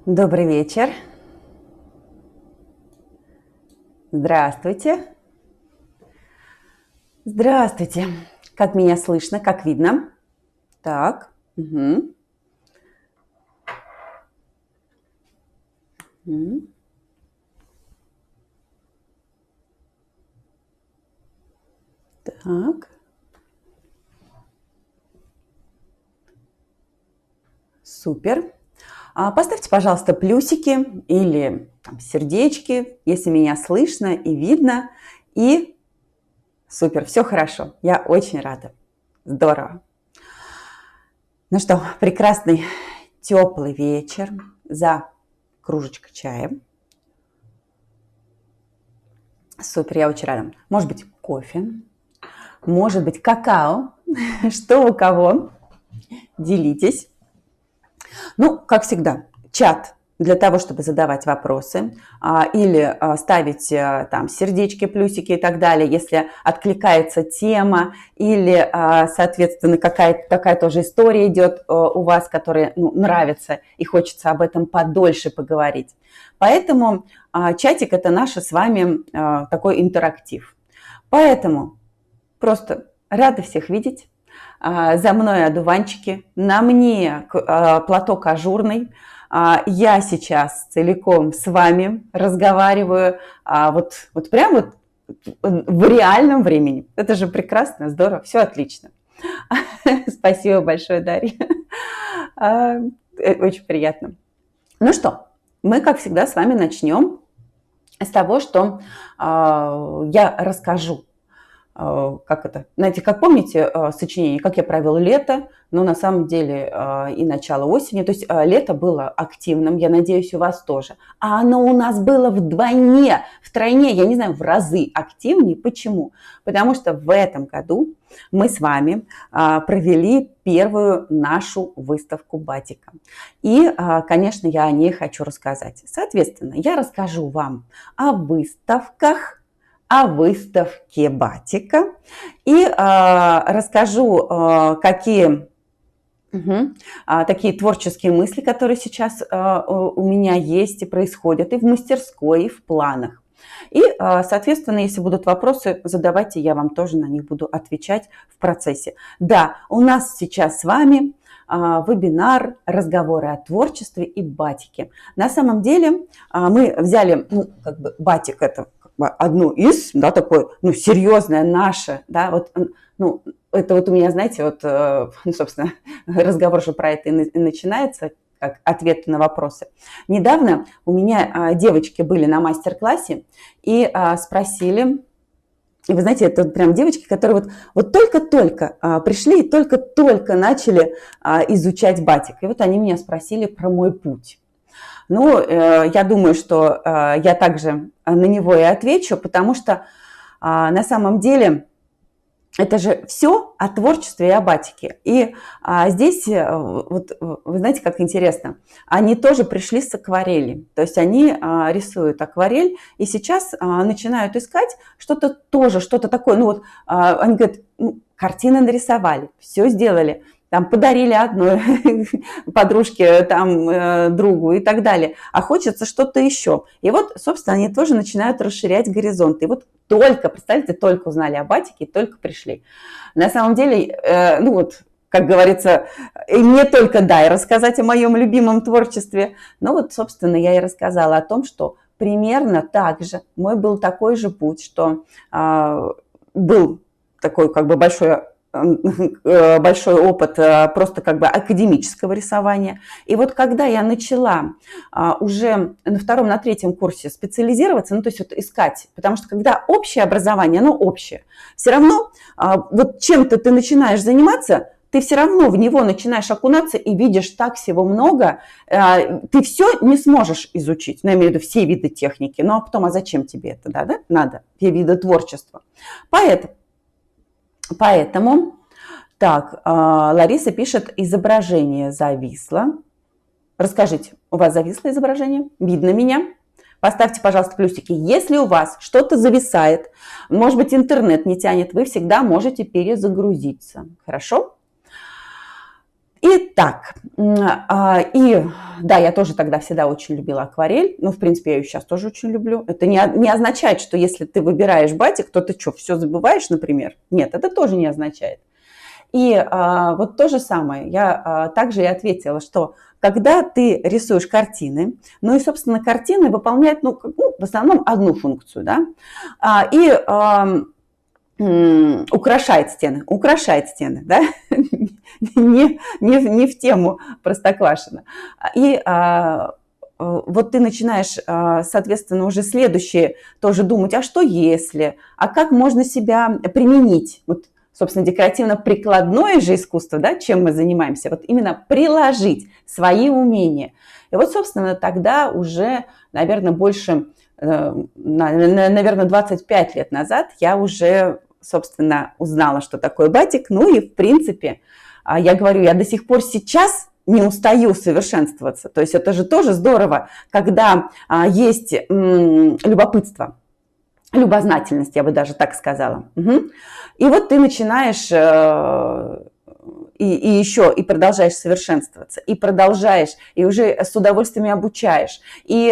Добрый вечер. Здравствуйте. Здравствуйте. Как меня слышно, как видно? Так. Угу. Так. Супер. Поставьте, пожалуйста, плюсики или там, сердечки, если меня слышно и видно. И супер, все хорошо. Я очень рада. Здорово. Ну что, прекрасный теплый вечер за кружечкой чая. Супер, я очень рада. Может быть, кофе, может быть, какао. Что у кого? Делитесь. Ну, как всегда, чат для того, чтобы задавать вопросы или ставить там сердечки, плюсики и так далее, если откликается тема или, соответственно, какая-то такая тоже история идет у вас, которая нравится и хочется об этом подольше поговорить. Поэтому чатик – это наш с вами такой интерактив. Поэтому просто рада всех видеть. За мной одуванчики, на мне платок ажурный. Я сейчас целиком с вами разговариваю вот прям в реальном времени. Это же прекрасно, здорово, все отлично. Спасибо большое, Дарья. Очень приятно. Ну что, мы, как всегда, с вами начнем с того, что я расскажу. Как это? Знаете, как помните сочинение «Как я провел лето», но на самом деле и начало осени. То есть лето было активным, я надеюсь, у вас тоже. А оно у нас было втройне, я не знаю, в разы активнее. Почему? Потому что в этом году мы с вами провели первую нашу выставку батика. И, конечно, я о ней хочу рассказать. Соответственно, я расскажу вам о выставках, о выставке батика и расскажу, какие такие творческие мысли, которые сейчас у меня есть и происходят и в мастерской, и в планах. И, соответственно, если будут вопросы, задавайте, я вам тоже на них буду отвечать в процессе. Да, у нас сейчас с вами вебинар «Разговоры о творчестве и батике». На самом деле мы взяли, батик – это одну из, да, такое, серьезное наше, да, вот, это вот у меня, знаете, собственно, разговор же про это и начинается, как ответы на вопросы. Недавно у меня девочки были на мастер-классе и спросили, и вы знаете, это прям девочки, которые вот только-только пришли и только-только начали изучать батик. И вот они меня спросили про мой путь. Я думаю, что я также на него и отвечу, потому что на самом деле это же все о творчестве и о батике. И здесь, вы знаете, как интересно, они тоже пришли с акварели. То есть они рисуют акварель и сейчас начинают искать что-то такое. Они говорят, картины нарисовали, все сделали. Там подарили одной подружке, там другу и так далее. А хочется что-то еще. И вот, собственно, они тоже начинают расширять горизонты. И вот представьте, только узнали о батике, только пришли. На самом деле, как говорится, мне только дай рассказать о моем любимом творчестве. Собственно, я и рассказала о том, что примерно так же мой был такой же путь, что был такой большой опыт просто академического рисования. И вот когда я начала уже на втором, на третьем курсе специализироваться, то есть искать, потому что когда общее образование, оно общее, все равно чем-то ты начинаешь заниматься, ты все равно в него начинаешь окунаться и видишь так всего много, ты все не сможешь изучить, я имею в виду все виды техники, а потом, зачем тебе это, да? Надо, все виды творчества. Поэтому, так, Лариса пишет, изображение зависло. Расскажите, у вас зависло изображение? Видно меня? Поставьте, пожалуйста, плюсики. Если у вас что-то зависает, может быть, интернет не тянет, вы всегда можете перезагрузиться. Хорошо? Итак, да, я тоже тогда всегда очень любила акварель, ну, в принципе, я ее сейчас тоже очень люблю. Это не означает, что если ты выбираешь батик, то ты что, все забываешь, например? Нет, это тоже не означает. И вот то же самое, я также и ответила, что когда ты рисуешь картины, ну и, собственно, картины выполняют, в основном одну функцию, да, украшает стены, да, не в тему Простоквашино. И вот ты начинаешь, соответственно, уже следующее тоже думать, а что если, а как можно себя применить, вот, собственно, декоративно-прикладное же искусство, да, чем мы занимаемся, вот именно приложить свои умения. И вот, собственно, тогда уже, наверное, больше, наверное, 25 лет назад я уже, собственно, узнала, что такое батик. Ну и, в принципе, я говорю, я до сих пор сейчас не устаю совершенствоваться. То есть это же тоже здорово, когда есть любопытство, любознательность, я бы даже так сказала. Угу. И вот ты начинаешь и продолжаешь совершенствоваться, и продолжаешь, и уже с удовольствием обучаешь, и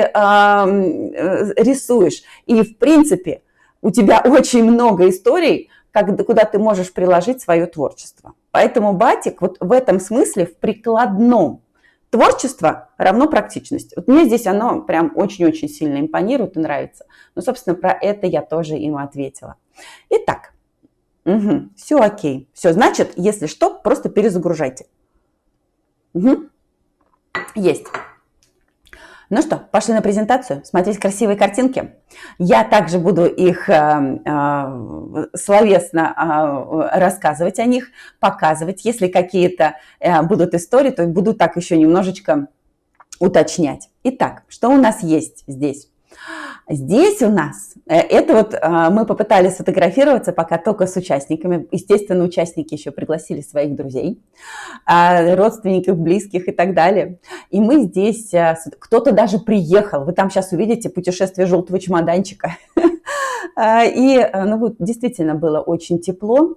рисуешь. И, в принципе, у тебя очень много историй, куда ты можешь приложить свое творчество. Поэтому батик вот в этом смысле, в прикладном, творчество равно практичность. Вот мне здесь оно прям очень-очень сильно импонирует и нравится. Ну, собственно, про это я тоже им ответила. Итак, все окей. Все, значит, если что, просто перезагружайте. Есть. Ну что, пошли на презентацию, смотреть красивые картинки. Я также буду их словесно рассказывать о них, показывать. Если какие-то будут истории, то буду так еще немножечко уточнять. Итак, что у нас есть здесь? Здесь у нас, это вот мы попытались сфотографироваться пока только с участниками. Естественно, участники еще пригласили своих друзей, родственников, близких и так далее. И мы здесь, кто-то даже приехал. Вы там сейчас увидите путешествие желтого чемоданчика. И вот, действительно было очень тепло.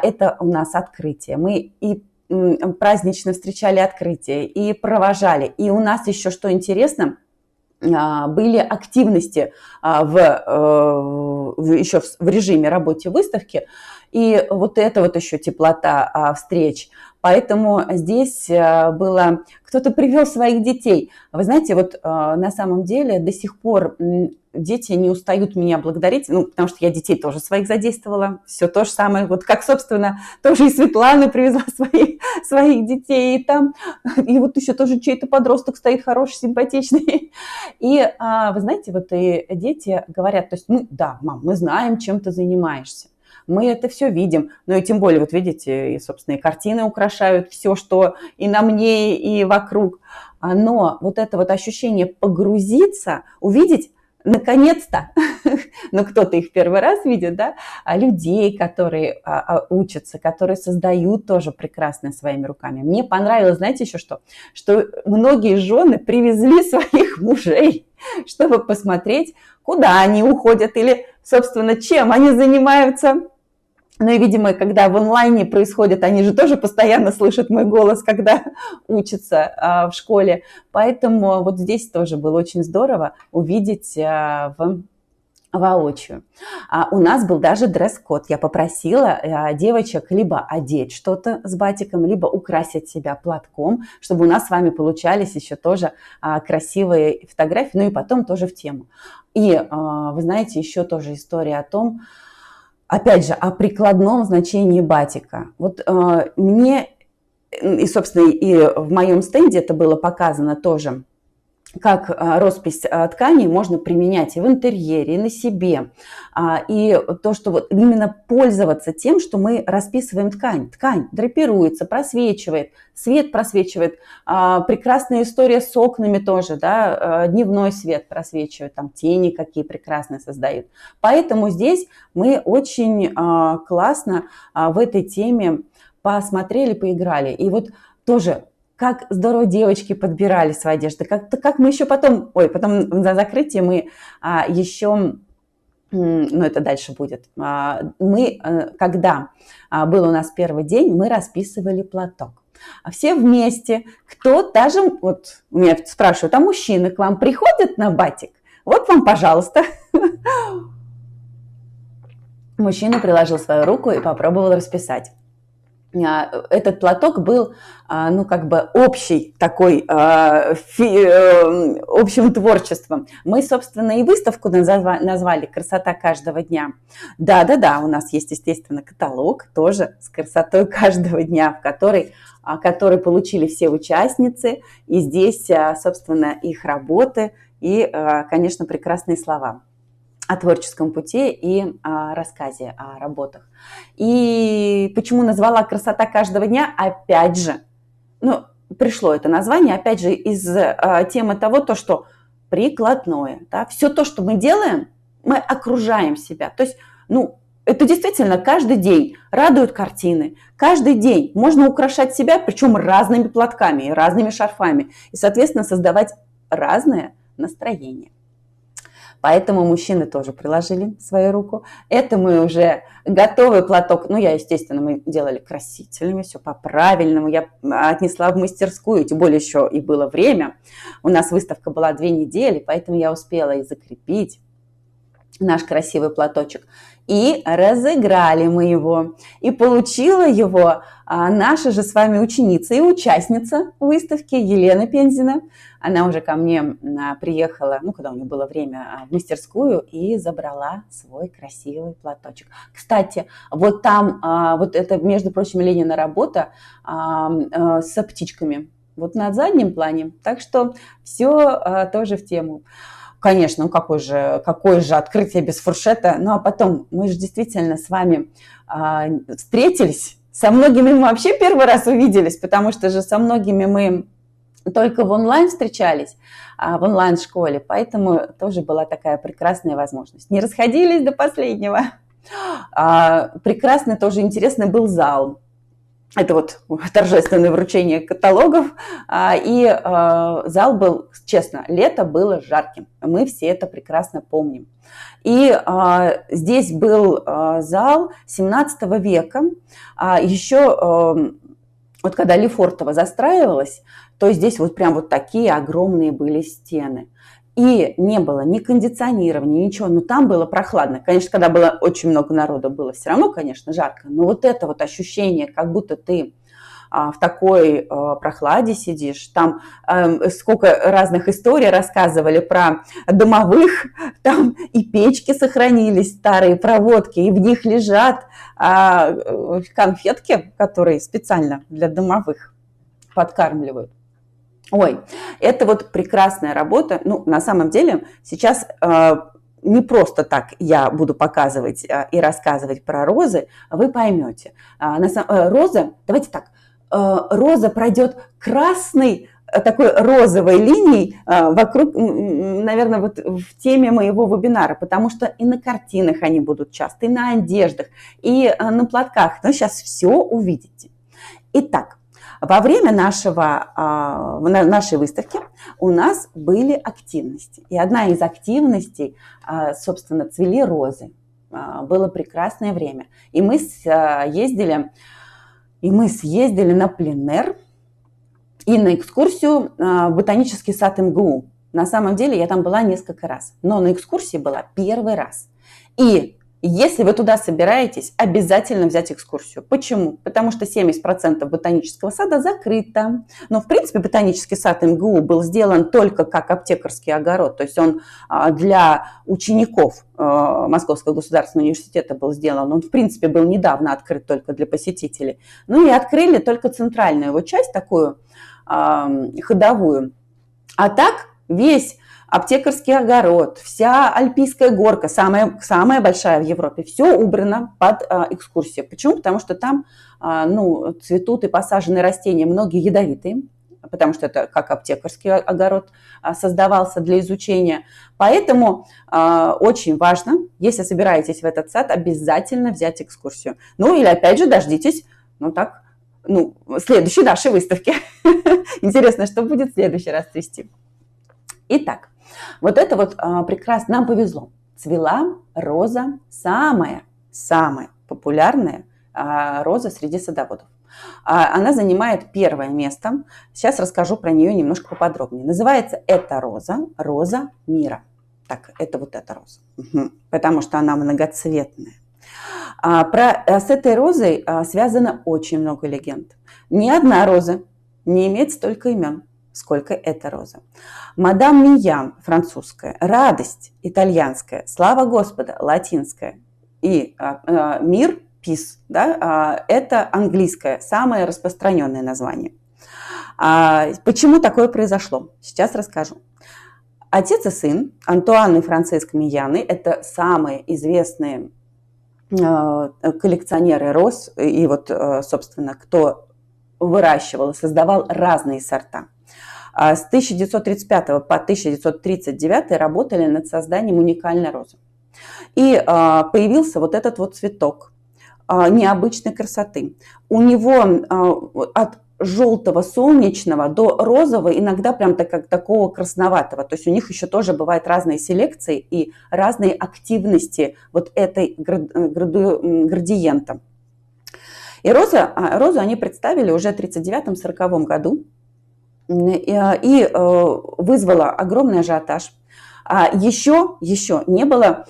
Это у нас открытие. Мы и празднично встречали открытие, и провожали. И у нас еще, что интересно, были активности еще в режиме работы выставки, и вот это вот еще теплота встреч. Поэтому здесь было... Кто-то привел своих детей. Вы знаете, вот на самом деле до сих пор дети не устают меня благодарить, потому что я детей тоже своих задействовала. Все то же самое, вот как, собственно, тоже и Светлана привезла своих детей. И вот еще тоже чей-то подросток стоит хороший, симпатичный. И вы знаете, вот и дети говорят, то есть, мам, мы знаем, чем ты занимаешься. Мы это все видим, ну и тем более, вот видите, и, собственно, и картины украшают все, что и на мне, и вокруг. Но вот это вот ощущение погрузиться, увидеть, наконец-то, кто-то их первый раз видит, да, людей, которые учатся, которые создают тоже прекрасно своими руками. Мне понравилось, знаете, еще что многие жены привезли своих мужей, чтобы посмотреть, куда они уходят или, собственно, чем они занимаются. Ну и, видимо, когда в онлайне происходит, они же тоже постоянно слышат мой голос, когда учатся в школе. Поэтому вот здесь тоже было очень здорово увидеть воочию. У нас был даже дресс-код. Я попросила девочек либо одеть что-то с батиком, либо украсить себя платком, чтобы у нас с вами получались еще тоже красивые фотографии, ну и потом тоже в тему. И вы знаете, еще тоже история о том, опять же, о прикладном значении батика. Вот мне, и, собственно, и в моем стенде это было показано тоже, как роспись тканей можно применять и в интерьере, и на себе. И то, что вот именно пользоваться тем, что мы расписываем ткань. Ткань драпируется, просвечивает, свет просвечивает. Прекрасная история с окнами тоже, да, дневной свет просвечивает, там тени какие прекрасные создают. Поэтому здесь мы очень классно в этой теме посмотрели, поиграли. И вот тоже... Как здорово девочки подбирали свою одежду, как мы еще потом на закрытии мы еще, это дальше будет, мы, когда был у нас первый день, мы расписывали платок. все вместе. Кто даже, вот меня спрашивают, а мужчины к вам приходят на батик? Вот вам, пожалуйста. Мужчина приложил свою руку и попробовал расписать. Этот платок был, ну, как бы общий такой, общим творчеством. Мы, собственно, и выставку назвали «Красота каждого дня». Да-да-да, у нас есть, естественно, каталог тоже с красотой каждого дня, который получили все участницы. И здесь, собственно, их работы и, конечно, прекрасные слова о творческом пути и о рассказе о работах. И почему назвала «Красота каждого дня»? Опять же, ну, пришло это название, опять же, из темы того, то, что прикладное. Да? Все то, что мы делаем, мы окружаем себя. То есть, ну, это действительно каждый день радуют картины. Каждый день можно украшать себя, причем разными платками, разными шарфами. И, соответственно, создавать разное настроение. Поэтому мужчины тоже приложили свою руку. Это мы уже готовый платок. Ну, естественно, мы делали красителями, все по-правильному. Я отнесла в мастерскую, тем более еще и было время. У нас выставка была 2 недели, поэтому я успела и закрепить наш красивый платочек. И разыграли мы его. И получила его наша же с вами ученица и участница выставки Елена Пензина. Она уже ко мне приехала, ну, когда у нее было время, в мастерскую и забрала свой красивый платочек. Кстати, вот там, вот это, между прочим, Ленина работа с птичками. Вот на заднем плане. Так что все тоже в тему. Конечно, ну какое же открытие без фуршета. Ну а потом мы же действительно с вами встретились. Со многими мы вообще первый раз увиделись, потому что же со многими мы только в онлайн встречались, в онлайн-школе. Поэтому тоже была такая прекрасная возможность. Не расходились до последнего. Прекрасный, тоже интересный был зал. Это вот торжественное вручение каталогов. И зал был, честно, лето было жарким. Мы все это прекрасно помним. И здесь был зал 17 века. Еще вот когда Лефортово застраивалось, то здесь вот прям вот такие огромные были стены. И не было ни кондиционирования, ничего, но там было прохладно. Конечно, когда было очень много народу, было все равно, конечно, жарко. Но вот это вот ощущение, как будто ты в такой прохладе сидишь. Там сколько разных историй рассказывали про домовых. Там и печки сохранились, старые проводки, и в них лежат конфетки, которые специально для домовых подкармливают. Ой, это вот прекрасная работа. Ну, на самом деле, сейчас не просто так я буду показывать и рассказывать про розы, вы поймете. Роза, давайте так, роза пройдет красной, такой розовой линией вокруг, наверное, вот в теме моего вебинара, потому что и на картинах они будут часто, и на одеждах, и на платках. Но сейчас все увидите. Итак, во время нашей выставки у нас были активности. И одна из активностей, собственно, цвели розы. Было прекрасное время. И мы съездили на пленэр и на экскурсию в ботанический сад МГУ. На самом деле я там была несколько раз, но на экскурсии была первый раз. И если вы туда собираетесь, обязательно взять экскурсию. Почему? Потому что 70% ботанического сада закрыто. Но, в принципе, ботанический сад МГУ был сделан только как аптекарский огород. То есть он для учеников Московского государственного университета был сделан. Он, в принципе, был недавно открыт только для посетителей. Ну и открыли только центральную его часть, такую ходовую. А так весь аптекарский огород, вся Альпийская горка, самая большая в Европе, все убрано под экскурсию. Почему? Потому что там цветут и посаженные растения, многие ядовитые, потому что это как аптекарский огород создавался для изучения. Поэтому очень важно, если собираетесь в этот сад, обязательно взять экскурсию. Ну или опять же дождитесь, следующей нашей выставки. Интересно, что будет в следующий раз цвести. Итак, вот это вот прекрасно, нам повезло. Цвела роза, самая популярная роза среди садоводов. Она занимает первое место. Сейчас расскажу про нее немножко поподробнее. Называется эта роза роза мира. Так, это вот эта роза, потому что она многоцветная. С этой розой связано очень много легенд. Ни одна роза не имеет столько имен, сколько эта роза. Мадам Мия, французская, радость, итальянская, слава Господа, латинская, и мир, peace, да, это английское, самое распространенное название. Почему такое произошло? Сейчас расскажу. Отец и сын, Антуан и Франциск Мияны, это самые известные коллекционеры роз, и вот, собственно, кто выращивал и создавал разные сорта. С 1935 по 1939 работали над созданием уникальной розы. И появился вот этот вот цветок необычной красоты. У него от желтого солнечного до розового, иногда прям такого красноватого. То есть у них еще тоже бывают разные селекции и разные активности вот этой градиента. И розу они представили уже в 1939-1940 году и вызвала огромный ажиотаж. Еще не было,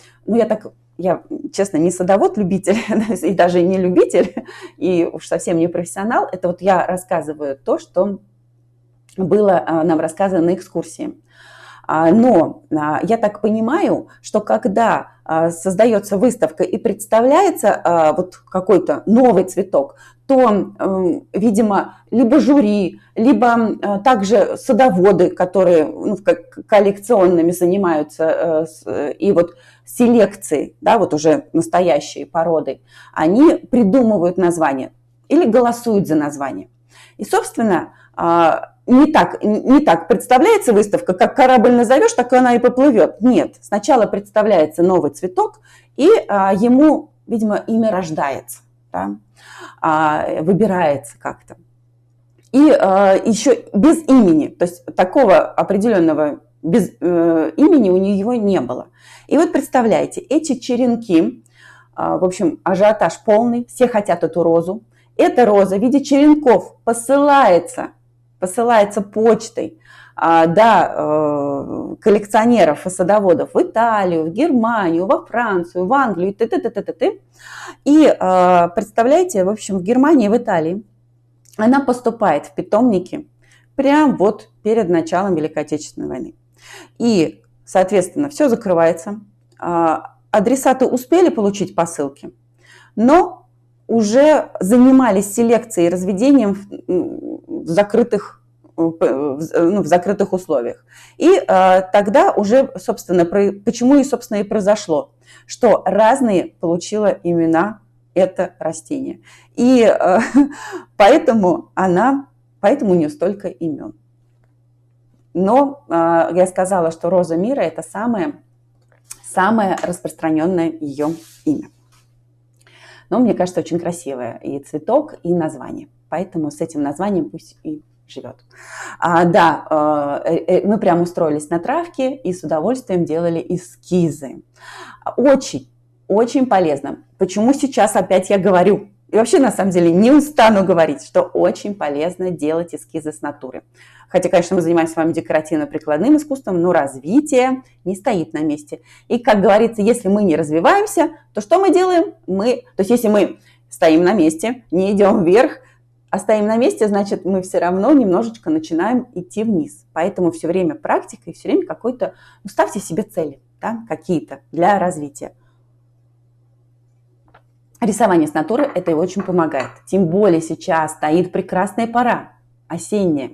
я, честно, не садовод-любитель, и даже не любитель, и уж совсем не профессионал. Это вот я рассказываю то, что было нам рассказано на экскурсии. Но я так понимаю, что когда создается выставка и представляется вот какой-то новый цветок, то, видимо, либо жюри, либо также садоводы, которые коллекционными занимаются, и вот селекцией, да, вот уже настоящей породой, они придумывают название или голосуют за название. И, собственно, не так представляется выставка, как корабль назовешь, так она и поплывет. Нет, сначала представляется новый цветок, и ему, видимо, имя рождается, да, выбирается как-то. И еще без имени, то есть такого определенного без имени у него не было. И вот представляете, эти черенки, в общем, ажиотаж полный, все хотят эту розу. Эта роза в виде черенков посылается почтой до коллекционеров и садоводов в Италию, в Германию, во Францию, в Англию, И представляете, в общем, в Германии, в Италии она поступает в питомники прямо вот перед началом Великой Отечественной войны. И, соответственно, все закрывается. Адресаты успели получить посылки, но уже занимались селекцией и разведением в закрытых условиях. И тогда уже, собственно, почему и, собственно, и произошло, что разные получило имена это растение. И поэтому у нее столько имен. Но я сказала, что роза мира – это самое распространенное ее имя. Но мне кажется, очень красивое и цветок, и название. Поэтому с этим названием пусть и живет. Мы прям устроились на травке и с удовольствием делали эскизы. Очень полезно. Почему сейчас опять я говорю? И вообще, на самом деле, не устану говорить, что очень полезно делать эскизы с натуры. Хотя, конечно, мы занимаемся с вами декоративно-прикладным искусством, но развитие не стоит на месте. И, как говорится, если мы не развиваемся, то что мы делаем? То есть, если мы стоим на месте, не идем вверх, а стоим на месте, значит, мы все равно немножечко начинаем идти вниз. Поэтому все время практика и все время какой-то... ставьте себе цели, да, какие-то для развития. Рисование с натуры это и очень помогает. Тем более сейчас стоит прекрасная пора, осенняя,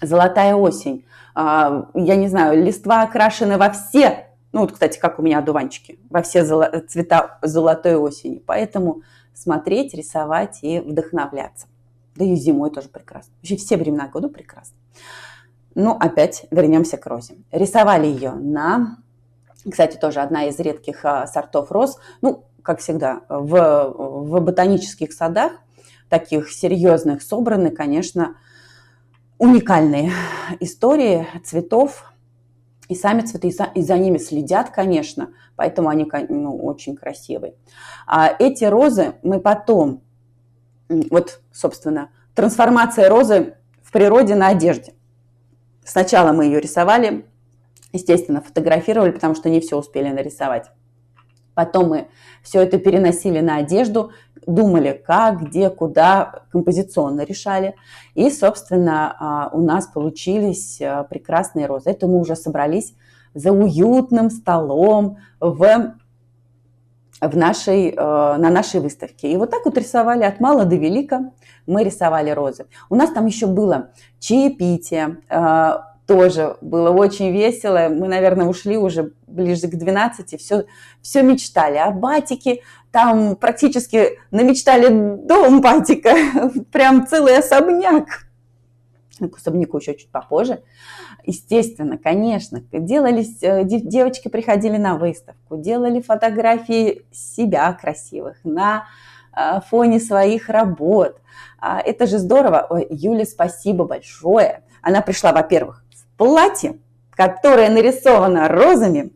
золотая осень. Я не знаю, листва окрашены во все, кстати, как у меня одуванчики, во все цвета золотой осени. Поэтому смотреть, рисовать и вдохновляться. Да и зимой тоже прекрасно. Вообще все времена года прекрасно. Опять вернемся к розе. Рисовали ее кстати, тоже одна из редких сортов роз. Как всегда, в ботанических садах, таких серьезных, собраны, конечно, уникальные истории цветов. И сами цветы, и за ними следят, конечно, поэтому они очень красивые. Эти розы мы потом Вот, собственно, трансформация розы в природе на одежде. Сначала мы ее рисовали, естественно, фотографировали, потому что не все успели нарисовать. Потом мы все это переносили на одежду, думали, как, где, куда, композиционно решали. И, собственно, у нас получились прекрасные розы. Это мы уже собрались за уютным столом на нашей выставке. И вот так вот рисовали от мала до велика. Мы рисовали розы. У нас там еще было чаепитие, тоже было очень весело. Мы, наверное, ушли уже ближе к 12, все мечтали о батике. Там практически намечтали дом батика, прям целый особняк. К особняку еще чуть попозже. Естественно, конечно, девочки приходили на выставку, делали фотографии себя красивых на фоне своих работ. Это же здорово. Ой, Юле, спасибо большое. Она пришла, во-первых, в платье, которое нарисовано розами,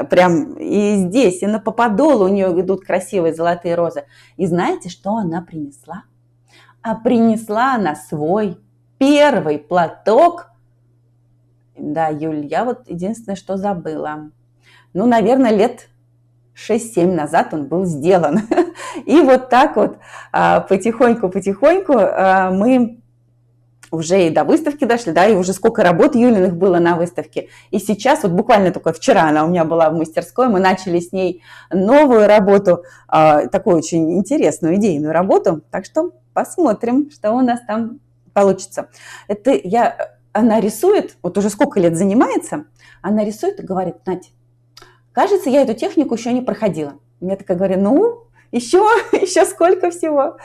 прям и здесь, и по подолу у нее идут красивые золотые розы. И знаете, что она принесла? А принесла она свой первый платок. Да, Юль, я вот единственное, что забыла. Ну, наверное, лет 6-7 назад он был сделан. И вот так вот потихоньку-потихоньку мы уже и до выставки дошли, да, и уже сколько работ Юлиных было на выставке. И сейчас, вот буквально только вчера она у меня была в мастерской, мы начали с ней новую работу, такую очень интересную, идейную работу. Так что посмотрим, что у нас там получится. Она рисует, вот уже сколько лет занимается, она рисует и говорит: Надя, кажется, я эту технику еще не проходила. Я такая говорю: ну, еще сколько всего.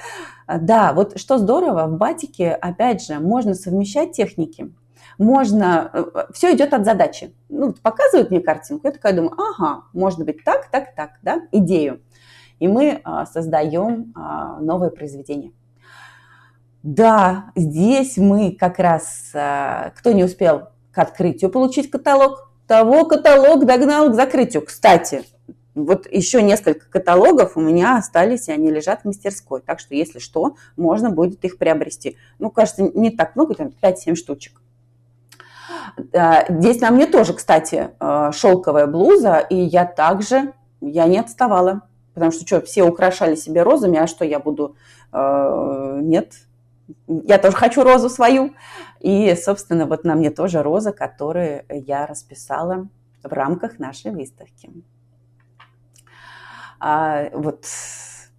Да, вот что здорово, в батике, опять же, можно совмещать техники, все идет от задачи. Ну, показывают мне картинку, я такая думаю: ага, может быть так, да, идею. И мы создаем новое произведение. Да, здесь мы как раз, кто не успел к открытию получить каталог, того каталог догнал к закрытию. Кстати, вот еще несколько каталогов у меня остались, и они лежат в мастерской. Так что, если что, можно будет их приобрести. Ну, кажется, не так много, там 5-7 штучек. Здесь на мне тоже, кстати, шелковая блуза, и я не отставала. Потому что все украшали себе розами, а что я буду? Нет. Я тоже хочу розу свою. И, собственно, вот на мне тоже роза, которую я расписала в рамках нашей выставки. Вот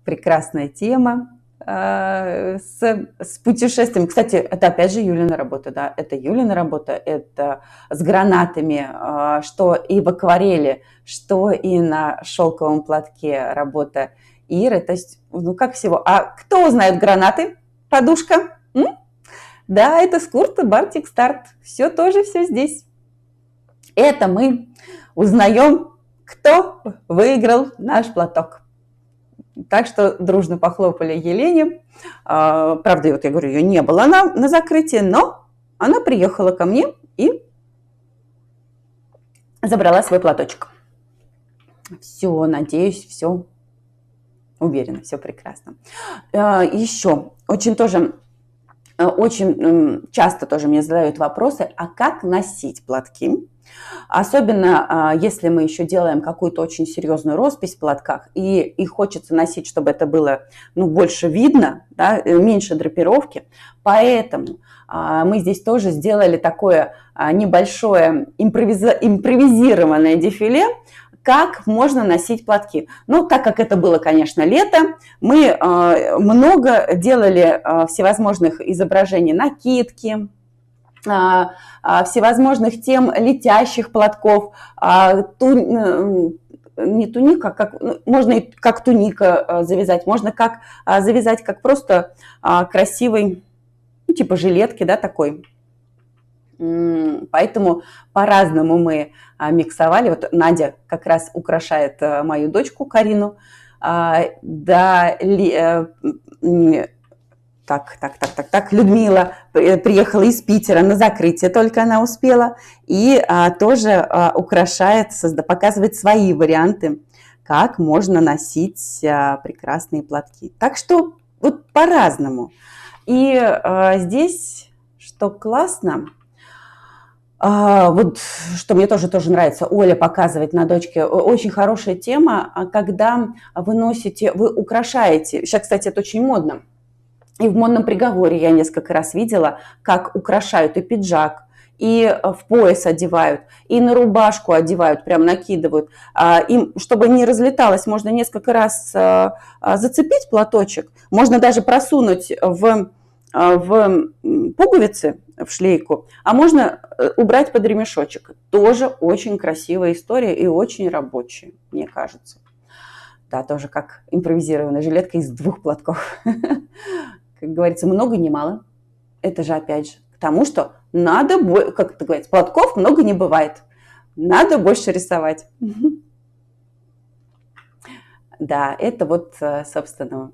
прекрасная тема с путешествием. Кстати, это опять же Юлина работа, да, это Юлина работа, это с гранатами, что и в акварели, что и на шелковом платке работа Иры. То есть, ну как всего. А кто узнает гранаты? Подушка? Да, это Скурта, Бартик, Старт. Все здесь. Это мы узнаем, кто выиграл наш платок. Так что дружно похлопали Елене. Правда, вот я говорю, ее не было на закрытии, но она приехала ко мне и забрала свой платочек. Все, надеюсь, все, уверена, все прекрасно. Еще очень часто тоже мне задают вопросы, а как носить платки? Особенно, если мы еще делаем какую-то очень серьезную роспись в платках, и хочется носить, чтобы это было больше видно, да, меньше драпировки. Поэтому мы здесь тоже сделали такое небольшое импровизированное дефиле, как можно носить платки. Ну, так как это было, конечно, лето, мы много делали всевозможных изображений накидки, всевозможных тем летящих платков, не туника, можно и как туника завязать, можно как завязать как просто красивый, типа жилетки, да, такой. Поэтому по-разному мы миксовали. Вот Надя как раз украшает мою дочку Карину. Да, Людмила приехала из Питера на закрытие, только она успела, и тоже украшает, показывает свои варианты, как можно носить прекрасные платки. Так что вот по-разному. И здесь, что классно, вот что мне тоже нравится, Оля показывает на дочке, очень хорошая тема, когда вы носите, вы украшаете, сейчас, кстати, это очень модно, и в модном приговоре я несколько раз видела, как украшают и пиджак, и в пояс одевают, и на рубашку одевают, прям накидывают. Им, чтобы не разлеталось, можно несколько раз зацепить платочек, можно даже просунуть в пуговицы, в шлейку, а можно убрать под ремешочек. Тоже очень красивая история и очень рабочая, мне кажется. Да, тоже как импровизированная жилетка из 2 платков. Как говорится, много не мало. Это же опять же к тому, что надо, как это говорится, платков много не бывает. Надо больше рисовать. Да, это вот, собственно,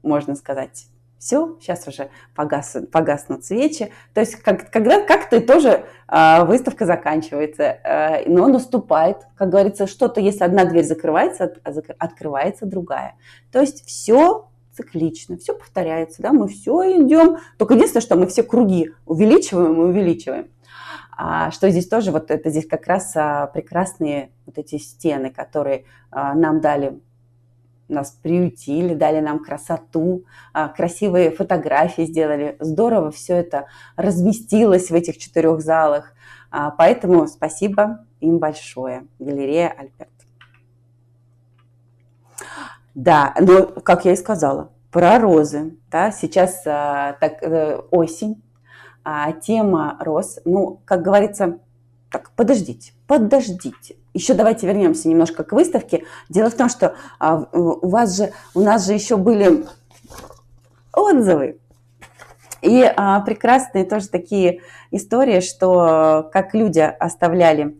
можно сказать, все, сейчас уже погаснут свечи. То есть когда как-то тоже выставка заканчивается, но наступает, как говорится, что-то, если одна дверь закрывается, открывается другая. То есть все циклично, все повторяется, да, мы все идем. Только единственное, что мы все круги увеличиваем и увеличиваем. Что здесь тоже, вот это здесь как раз прекрасные вот эти стены, которые нам дали, нас приютили, дали нам красоту, красивые фотографии сделали. Здорово все это разместилось в этих 4 залах. Поэтому спасибо им большое. Галерея Альберт. Да, но, как я и сказала, про розы. Да, сейчас осень, тема роз. Ну, как говорится, так, подождите. Еще давайте вернемся немножко к выставке. Дело в том, что у нас же еще были отзывы. И прекрасные тоже такие истории, что как люди оставляли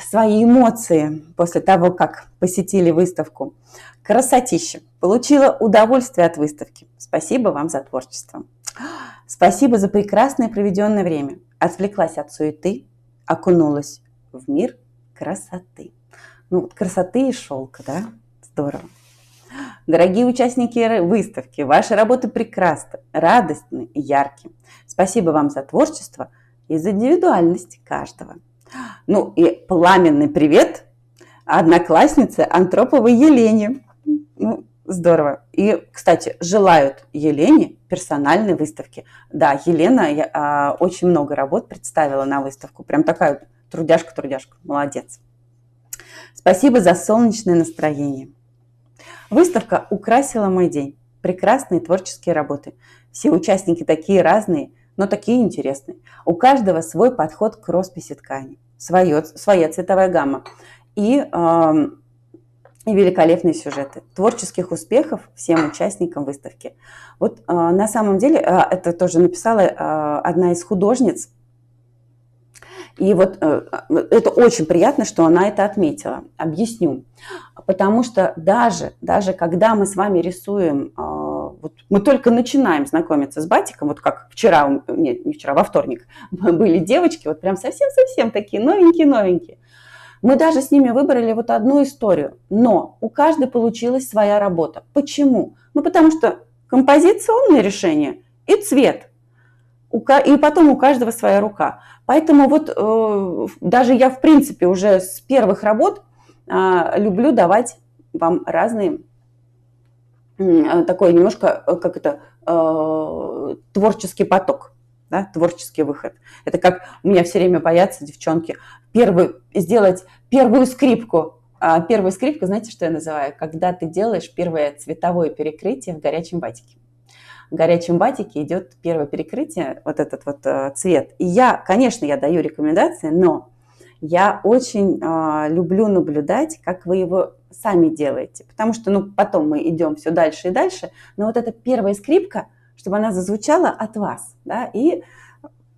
свои эмоции после того, как посетили выставку. Красотища. Получила удовольствие от выставки. Спасибо вам за творчество. Спасибо за прекрасное проведенное время. Отвлеклась от суеты, окунулась в мир красоты. Ну, красоты и шелка, да? Здорово. Дорогие участники выставки, ваши работы прекрасны, радостны и яркие. Спасибо вам за творчество и за индивидуальность каждого. Ну и пламенный привет однокласснице Антроповой Елене. Ну, здорово. И, кстати, желают Елене персональной выставки. Да, Елена очень много работ представила на выставку. Прям такая трудяшка, молодец. Спасибо за солнечное настроение. Выставка украсила мой день. Прекрасные творческие работы. Все участники такие разные, но такие интересные. У каждого свой подход к росписи ткани, своя цветовая гамма и великолепные сюжеты. Творческих успехов всем участникам выставки. Вот на самом деле, это тоже написала одна из художниц. И вот это очень приятно, что она это отметила. Объясню. Потому что даже когда мы с вами рисуем, вот мы только начинаем знакомиться с батиком, вот как вчера, не вчера, во вторник, были девочки, вот прям совсем-совсем такие новенькие. Мы даже с ними выбрали вот одну историю, но у каждой получилась своя работа. Почему? Ну, потому что композиционное решение и цвет. И потом у каждого своя рука. Поэтому вот даже я, в принципе, уже с первых работ люблю давать вам разные, такой немножко, как это, творческий поток, да, творческий выход. Это как у меня все время боятся девчонки сделать первую скрипку. Первую скрипку, знаете, что я называю? Когда ты делаешь первое цветовое перекрытие в горячем батике. В горячем батике идет первое перекрытие, вот этот вот цвет. И конечно, я даю рекомендации, но я очень люблю наблюдать, как вы его сами делаете. Потому что, потом мы идем все дальше и дальше, но вот эта первая скрипка, чтобы она зазвучала от вас, да, и,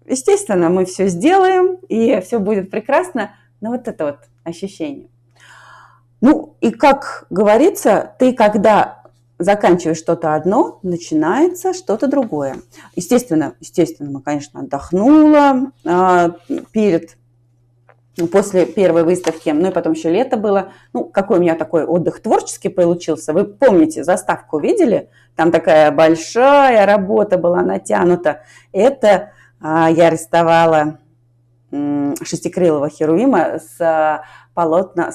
естественно, мы все сделаем, и все будет прекрасно, но вот это вот ощущение. Ну, и как говорится, ты когда заканчиваешь что-то одно, начинается что-то другое. Естественно, мы, конечно, отдохнула перед после первой выставки, ну и потом еще лето было. Ну, какой у меня такой отдых творческий получился. Вы помните, заставку видели? Там такая большая работа была натянута. Это я рисовала шестикрылого херувима с полотна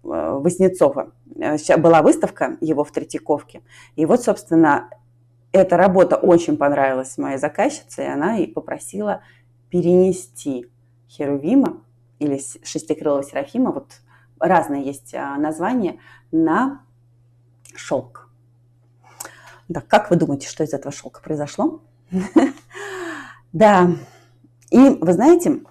Васнецова. Сейчас была выставка его в Третьяковке. И вот, собственно, эта работа очень понравилась моей заказчице, и она и попросила перенести Херувима или шестикрылого Серафима, вот разные есть названия, на шелк. Да, как вы думаете, что из этого шелка произошло? Да, и вы знаете,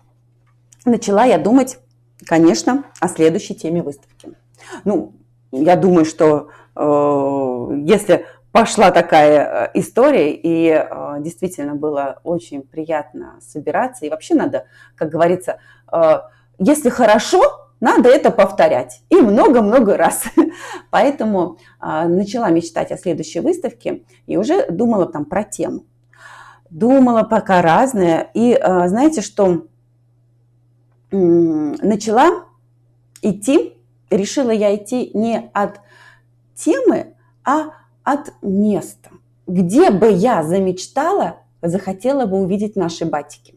начала я думать, конечно, о следующей теме выставки. Ну, я думаю, что если пошла такая история, и действительно было очень приятно собираться, и вообще надо, как говорится, если хорошо, надо это повторять, и много-много раз. Поэтому начала мечтать о следующей выставке, и уже думала там про тему. Думала пока разное, и знаете, что начала идти, решила я идти не от темы, а от места, где бы я замечтала, захотела бы увидеть наши батики.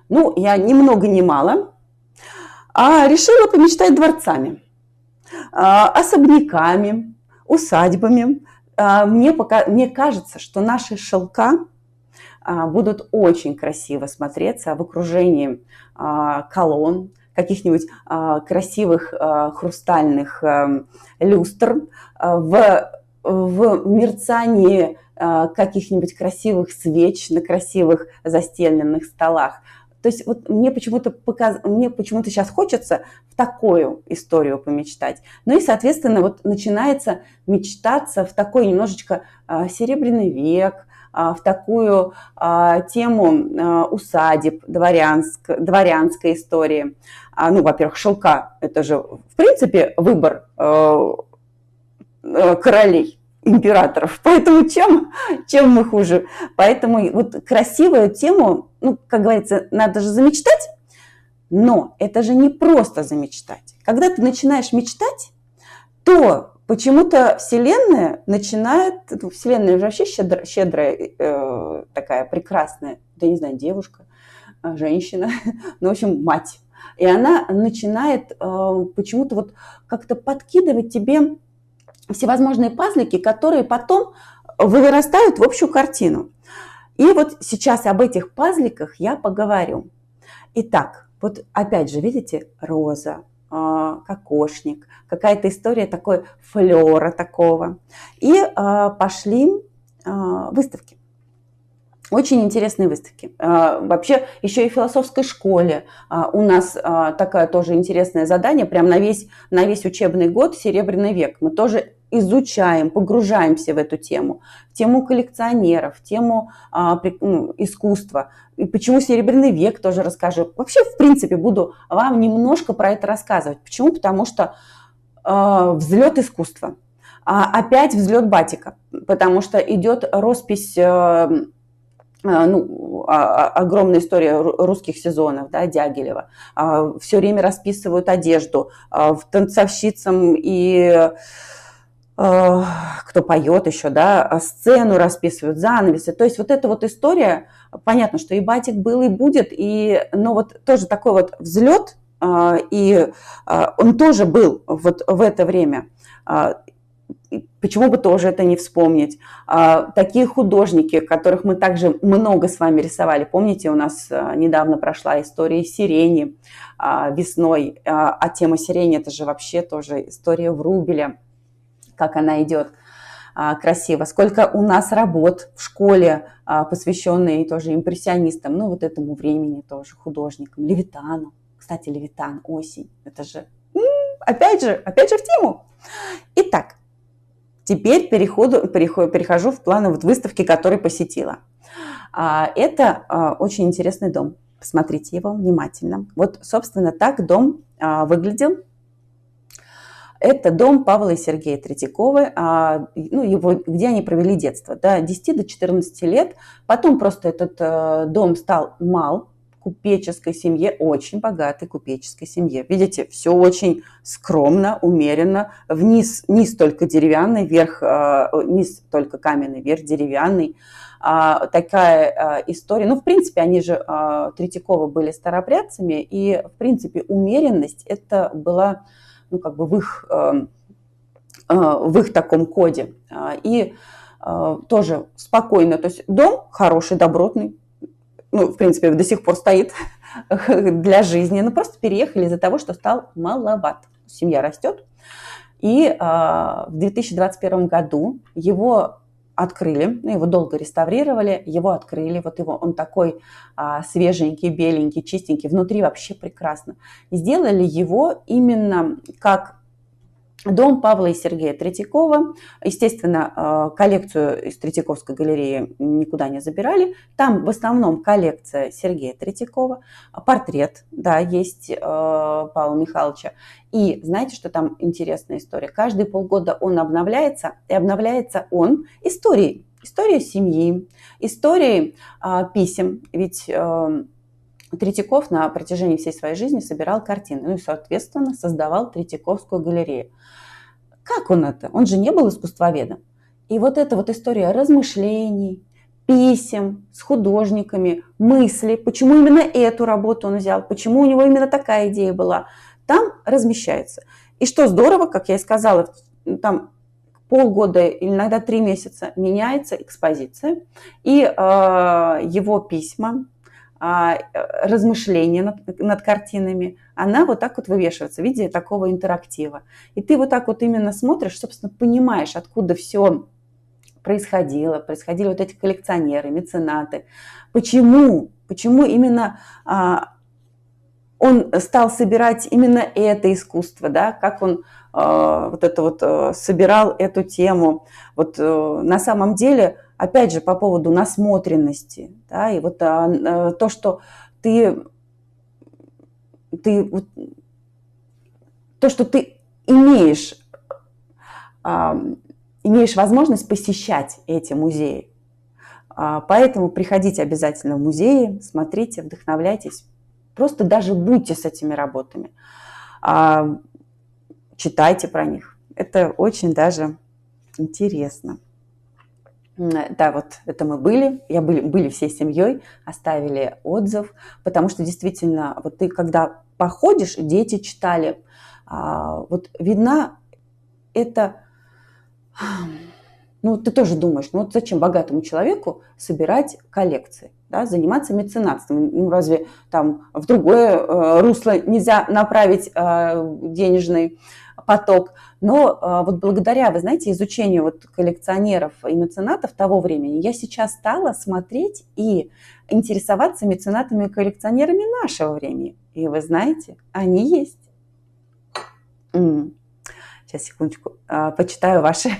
Ну, я ни много ни мало, а решила помечтать дворцами, особняками, усадьбами. Мне кажется, что наши шелка будут очень красиво смотреться в окружении колонн, каких-нибудь красивых хрустальных люстр, в мерцании каких-нибудь красивых свеч на красивых застеленных столах. То есть вот мне почему-то сейчас хочется в такую историю помечтать. Ну и, соответственно, вот начинается мечтаться в такой немножечко серебряный век, в такую тему усадеб, дворянской истории. Ну, во-первых, шелка – это же, в принципе, выбор королей, императоров. Поэтому чем мы хуже? Поэтому вот красивую тему, ну, как говорится, надо же замечтать, но это же не просто замечтать. Когда ты начинаешь мечтать, то почему-то Вселенная начинает, Вселенная же вообще щедрая, такая прекрасная, я не знаю, девушка, женщина, ну, в общем, мать. И она начинает почему-то вот как-то подкидывать тебе всевозможные пазлики, которые потом вырастают в общую картину. И вот сейчас об этих пазликах я поговорю. Итак, вот опять же, видите, роза, кокошник, какая-то история такой флера такого. И пошли выставки. Очень интересные выставки. Вообще еще и в философской школе у нас такое тоже интересное задание, прям на весь учебный год «Серебряный век». Мы тоже изучаем, погружаемся в эту тему коллекционеров, тему искусства. И почему Серебряный век тоже расскажу. Вообще, в принципе, буду вам немножко про это рассказывать. Почему? Потому что взлет искусства. Опять взлет батика, потому что идет роспись, огромная история русских сезонов, да, Дягилева. Все время расписывают одежду, танцовщицам и кто поет еще, да, сцену расписывают, занавесы. То есть вот эта вот история, понятно, что и батик был, и будет, но вот тоже такой вот взлет, и он тоже был вот в это время. Почему бы тоже это не вспомнить? Такие художники, которых мы также много с вами рисовали. Помните, у нас недавно прошла история сирени весной, а тема сирени – это же вообще тоже история Врубеля, как она идет красиво. Сколько у нас работ в школе, посвященные тоже импрессионистам, ну вот этому времени тоже, художникам, Левитану. Кстати, Левитан, осень, это же опять же в тему. Итак, теперь перехожу в планы вот выставки, которые посетила. Это очень интересный дом. Посмотрите его внимательно. Вот, собственно, так дом выглядел. Это дом Павла и Сергея Третьяковы, где они провели детство, да, 10 до 14 лет. Потом просто этот дом стал мал, купеческой семье, очень богатой купеческой семье. Видите, все очень скромно, умеренно. Низ только деревянный, низ только каменный, верх деревянный. Такая история. Ну, в принципе, они же, Третьяковы, были старообрядцами, и, в принципе, умеренность это была, ну, как бы в их таком коде. И тоже спокойно, то есть дом хороший, добротный, ну, в принципе, до сих пор стоит для жизни, но просто переехали из-за того, что стал маловат. Семья растет, и в 2021 году его открыли, ну, его долго реставрировали, его открыли, вот его, он такой свеженький, беленький, чистенький, внутри вообще прекрасно. И сделали его именно как дом Павла и Сергея Третьякова. Естественно, коллекцию из Третьяковской галереи никуда не забирали. Там в основном коллекция Сергея Третьякова. Портрет, да, есть Павла Михайловича. И знаете, что там интересная история? Каждые полгода он обновляется, и обновляется он историей. История семьи, историей писем. Ведь Третьяков на протяжении всей своей жизни собирал картины, ну и, соответственно, создавал Третьяковскую галерею. Как он это? Он же не был искусствоведом. И вот эта вот история размышлений, писем с художниками, мысли, почему именно эту работу он взял, почему у него именно такая идея была, там размещается. И что здорово, как я и сказала, там полгода или иногда 3 месяца меняется экспозиция, и его письма, размышления над картинами, она вот так вот вывешивается в виде такого интерактива. И ты вот так вот именно смотришь, собственно, понимаешь, откуда все происходило. Происходили вот эти коллекционеры, меценаты. Почему именно он стал собирать именно это искусство, да, как он вот это вот собирал эту тему. Вот на самом деле, опять же, по поводу насмотренности, да, и вот то, что то, что ты имеешь возможность посещать эти музеи. Поэтому приходите обязательно в музеи, смотрите, вдохновляйтесь. Просто даже будьте с этими работами. Читайте про них. Это очень даже интересно. Да, вот это мы были. Были всей семьей, оставили отзыв. Потому что действительно, вот ты когда походишь, дети читали, вот видно это... Ну, ты тоже думаешь, ну вот зачем богатому человеку собирать коллекции, да, заниматься меценатством? Ну, разве там в другое русло нельзя направить денежный поток? Но вот благодаря, вы знаете, изучению вот коллекционеров и меценатов того времени, я сейчас стала смотреть и интересоваться меценатами и коллекционерами нашего времени. И вы знаете, они есть. Сейчас, секундочку, почитаю ваши...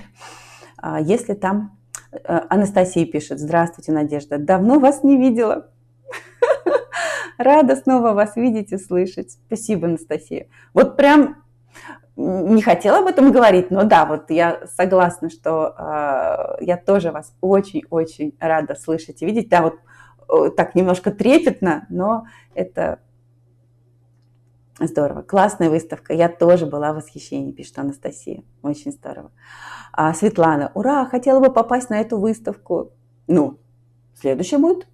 Если там... Анастасия пишет: здравствуйте, Надежда, давно вас не видела. Рада снова вас видеть и слышать. Спасибо, Анастасия. Вот прям не хотела об этом говорить, но да, вот я согласна, что я тоже вас очень-очень рада слышать и видеть. Да, вот так немножко трепетно, но это... Здорово. Классная выставка. Я тоже была в восхищении, пишет Анастасия. Очень здорово. Светлана: ура, хотела бы попасть на эту выставку. Ну, следующая будет.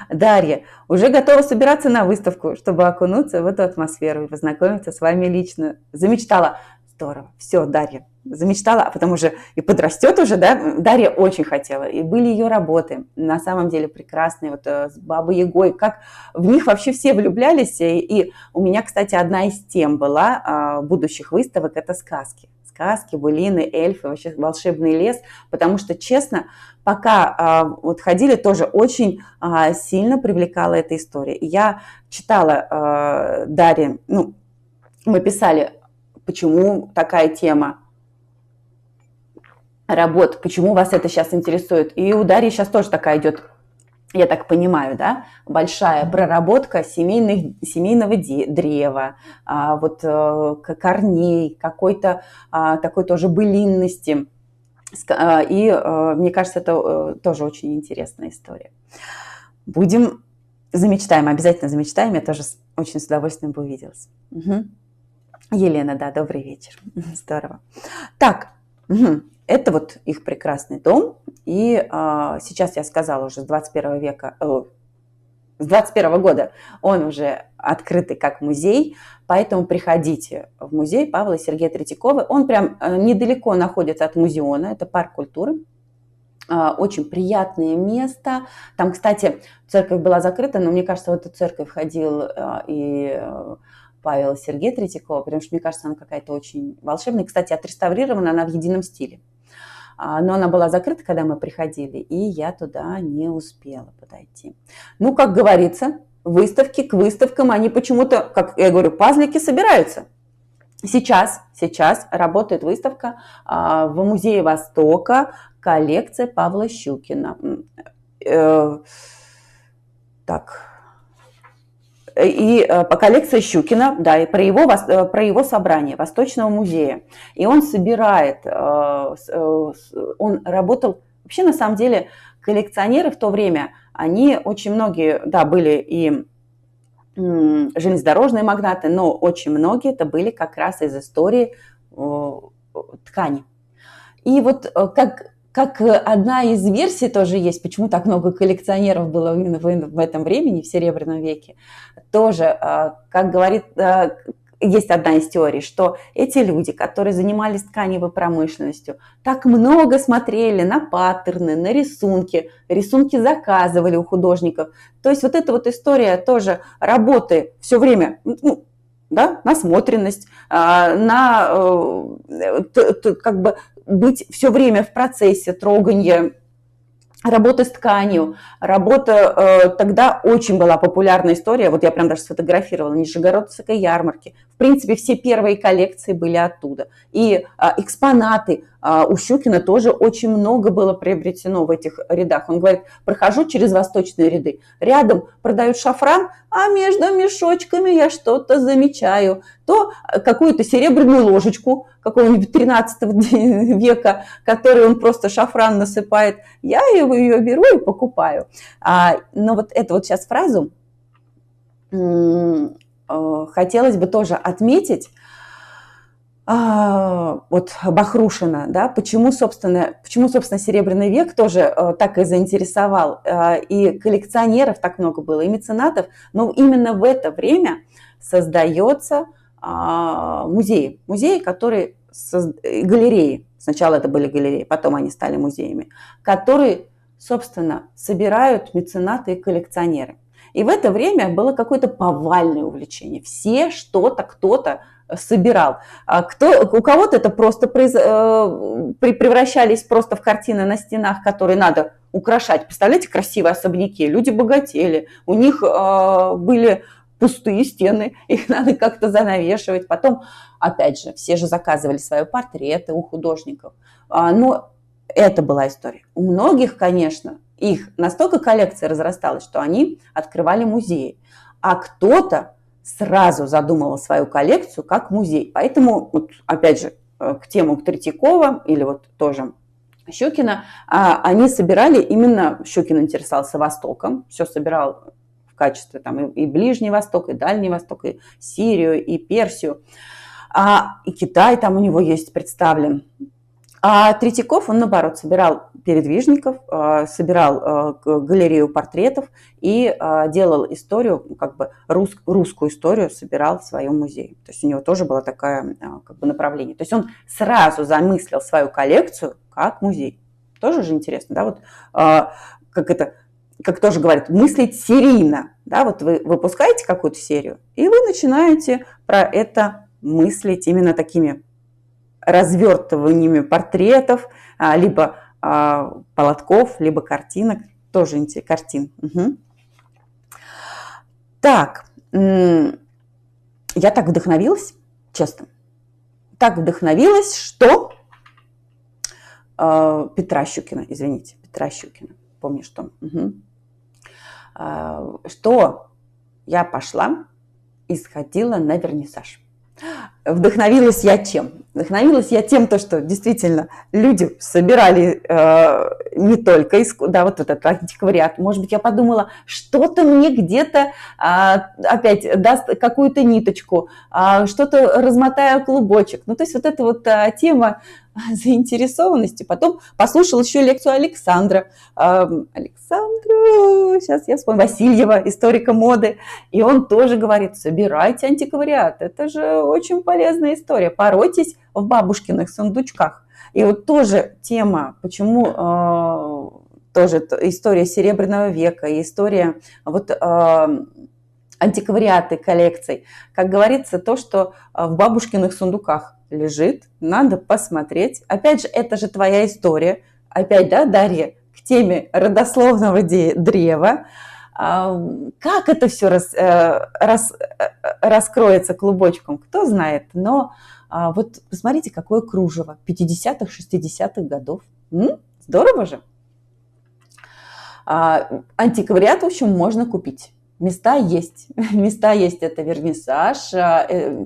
Дарья: уже готова собираться на выставку, чтобы окунуться в эту атмосферу и познакомиться с вами лично. Замечтала. Здорово. Все, Дарья, замечтала, а потом уже и подрастет уже, да? Дарья очень хотела. И были ее работы, на самом деле прекрасные, вот с Бабой Ягой, как в них вообще все влюблялись. И у меня, кстати, одна из тем была будущих выставок – это сказки. Сказки, былины, эльфы, вообще волшебный лес, потому что, честно, пока вот ходили, тоже очень сильно привлекала эта история. Я читала Дарье, ну, мы писали, почему такая тема работ, почему вас это сейчас интересует. И у Дарьи сейчас тоже такая идет, я так понимаю, да, большая проработка семейного древа, вот корней, какой-то такой тоже былинности. И мне кажется, это тоже очень интересная история. Будем Замечтаем, обязательно замечтаем. Я тоже очень с удовольствием бы увиделась. Угу. Елена, да, добрый вечер. Здорово. Так, это вот их прекрасный дом. И сейчас я сказала уже с 21 века, с 21 года он уже открытый как музей, поэтому приходите в музей Павла и Сергея Третьякова. Он прям недалеко находится от музеона, это парк культуры. Очень приятное место. Там, кстати, церковь была закрыта, но мне кажется, в эту церковь ходил и Павел и Сергей Третьякова, потому что, мне кажется, она какая-то очень волшебная. Кстати, отреставрирована она в едином стиле. Но она была закрыта, когда мы приходили, и я туда не успела подойти. Ну, как говорится, выставки к выставкам, они почему-то, как я говорю, пазлики собираются. Сейчас работает выставка в Музее Востока, коллекция Павла Щукина. Так. И по коллекции Щукина, да, и про его собрание Восточного музея. И он собирает, он работал, вообще на самом деле коллекционеры в то время, они очень многие, да, были и железнодорожные магнаты, но очень многие это были как раз из истории ткани. И вот как одна из версий тоже есть, почему так много коллекционеров было именно в этом времени, в Серебряном веке, тоже, как говорит, есть одна из теорий, что эти люди, которые занимались тканевой промышленностью, так много смотрели на паттерны, на рисунки заказывали у художников. То есть вот эта вот история тоже работы все время, ну, да, насмотренность, на как бы быть все время в процессе трогания, работа с тканью, тогда очень была популярная история, вот я прям даже сфотографировала, Нижегородской ярмарки. В принципе, все первые коллекции были оттуда. И экспонаты у Щукина тоже очень много было приобретено в этих рядах. Он говорит, прохожу через восточные ряды, рядом продают шафран, а между мешочками я что-то замечаю. То какую-то серебряную ложечку какого-нибудь 13 века, которой он просто шафран насыпает, я ее беру и покупаю. Но вот эту вот сейчас фразу хотелось бы тоже отметить, вот Бахрушина, да, почему, собственно, Серебряный век тоже так и заинтересовал, и коллекционеров так много было, и меценатов, но именно в это время создается музеи, которые, галереи, сначала это были галереи, потом они стали музеями, которые, собственно, собирают меценаты и коллекционеры. И в это время было какое-то повальное увлечение. Все что-то, кто-то собирал. У кого-то это просто превращались просто в картины на стенах, которые надо украшать. Представляете, красивые особняки, люди богатели, у них были пустые стены, их надо как-то занавешивать. Потом, опять же, все же заказывали свои портреты у художников. Но это была история. У многих, конечно, их настолько коллекция разрасталась, что они открывали музеи. А кто-то сразу задумывал свою коллекцию как музей. Поэтому, вот, опять же, к тему Третьякова или вот тоже Щукина, они собирали именно, Щукин интересовался Востоком, все собирал в качестве там и Ближний Восток, и Дальний Восток, и Сирию, и Персию, и Китай там у него есть представлен. А Третьяков, он наоборот, собирал передвижников, собирал галерею портретов и делал историю, как бы русскую историю собирал в своем музее. То есть у него тоже было такое как бы направление. То есть он сразу замыслил свою коллекцию как музей. Тоже же интересно, да, вот как тоже говорят, мыслить серийно. Да, вот вы выпускаете какую-то серию, и вы начинаете про это мыслить именно такими развертываниями портретов, либо полотков, либо картинок, тоже картин. Угу. Так, я так вдохновилась, честно, что Петра Щукина, помню, что. Угу. Что я пошла и сходила на вернисаж. Вдохновилась я чем? Вдохновилась я тем, то, что действительно люди собирали не только да, вот этот антиквариат. Может быть, я подумала, что-то мне где-то опять даст какую-то ниточку, что-то размотаю клубочек. Ну, то есть вот эта вот тема заинтересованности. Потом послушала еще лекцию Александра. Александру, сейчас я вспомню, Васильева, историка моды. И он тоже говорит, собирайте антиквариат. Это же очень полезная история. Поройтесь в бабушкиных сундучках. И вот тоже тема, почему тоже история Серебряного века и история вот антиквариаты коллекций. Как говорится, то, что в бабушкиных сундуках лежит, надо посмотреть. Опять же, это же твоя история. Опять, да, Дарья, к теме родословного древа. Как это все раскроется клубочком, кто знает. Но вот посмотрите, какое кружево 50-х, 60-х годов. Здорово же. Антиквариат, в общем, можно купить. Места есть. Места есть. Это вернисаж,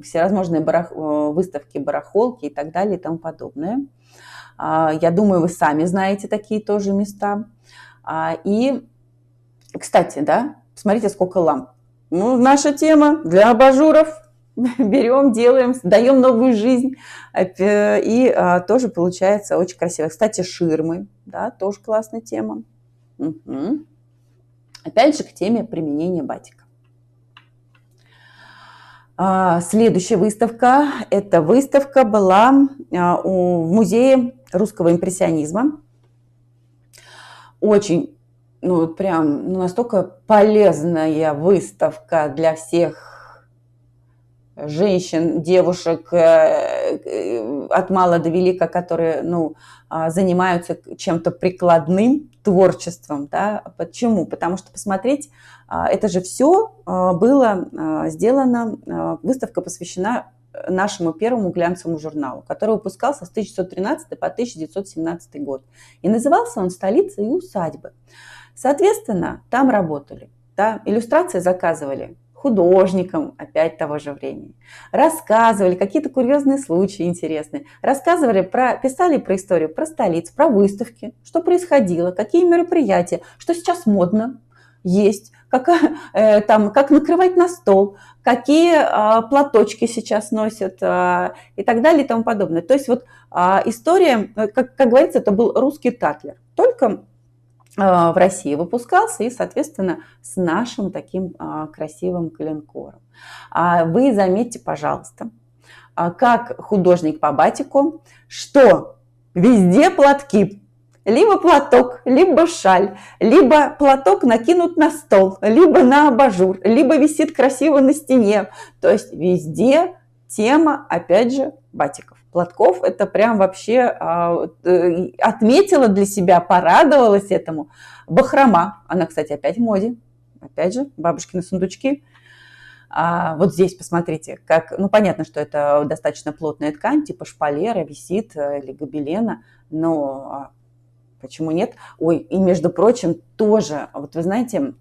всевозможные выставки, барахолки и так далее и тому подобное. Я думаю, вы сами знаете такие тоже места. И, кстати, да, смотрите, сколько ламп. Ну, наша тема для абажуров. Берем, делаем, даем новую жизнь. И тоже получается очень красиво. Кстати, ширмы, да, тоже классная тема. Угу. Опять же, к теме применения батика. Следующая выставка. Эта выставка была в музее русского импрессионизма. Очень, прям, настолько полезная выставка для всех женщин, девушек от мала до велика, которые, занимаются чем-то прикладным творчеством, да. Почему? Потому что посмотреть, это же все было сделано, выставка посвящена нашему первому глянцевому журналу, который выпускался с 1913 по 1917 год. И назывался он «Столица и усадьбы». Соответственно, там работали, да, иллюстрации заказывали художникам опять того же времени. Рассказывали какие-то курьезные случаи интересные. Писали про историю, про столицу, про выставки, что происходило, какие мероприятия, что сейчас модно есть, как накрывать на стол, какие платочки сейчас носят и так далее и тому подобное. То есть вот история, как говорится, это был русский Татлер. Только в России выпускался и, соответственно, с нашим таким красивым коленкором. Вы заметьте, пожалуйста, как художник по батику, что везде платки. Либо платок, либо шаль, либо платок накинут на стол, либо на абажур, либо висит красиво на стене. То есть везде тема, опять же, батиков. Платков это прям вообще отметила для себя, порадовалась этому. Бахрома, она, кстати, опять в моде. Опять же, бабушкины сундучки. Вот здесь посмотрите, как, понятно, что это достаточно плотная ткань, типа шпалера, висит или гобелена, но почему нет? Ой, и между прочим, тоже, вот вы знаете,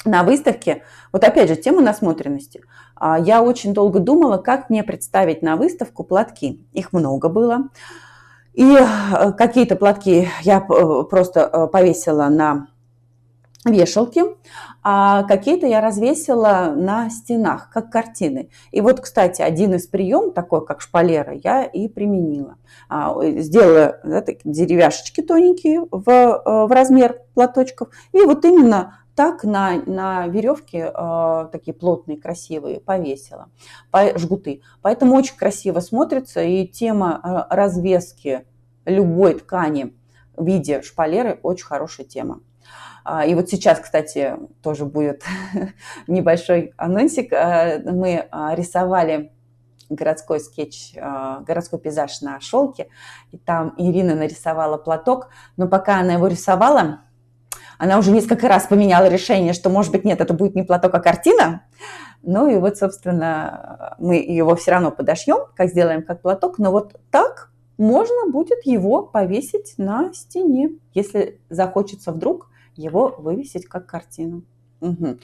на выставке, вот опять же, тема насмотренности. Я очень долго думала, как мне представить на выставку платки. Их много было. И какие-то платки я просто повесила на вешалки, а какие-то я развесила на стенах, как картины. И вот, кстати, один из приемов, такой как шпалера, я и применила. Сделала деревяшечки тоненькие в размер платочков. И вот именно так на веревке такие плотные, красивые повесила, жгуты. Поэтому очень красиво смотрится. И тема развески любой ткани в виде шпалеры очень хорошая тема. И вот сейчас, кстати, тоже будет небольшой анонсик. Мы рисовали городской скетч, городской пейзаж на шелке. И там Ирина нарисовала платок. Но пока она его рисовала, она уже несколько раз поменяла решение, что, может быть, нет, это будет не платок, а картина. Ну и вот, собственно, мы его все равно подошьем, сделаем как платок. Но вот так можно будет его повесить на стене, если захочется вдруг его вывесить как картину. Угу.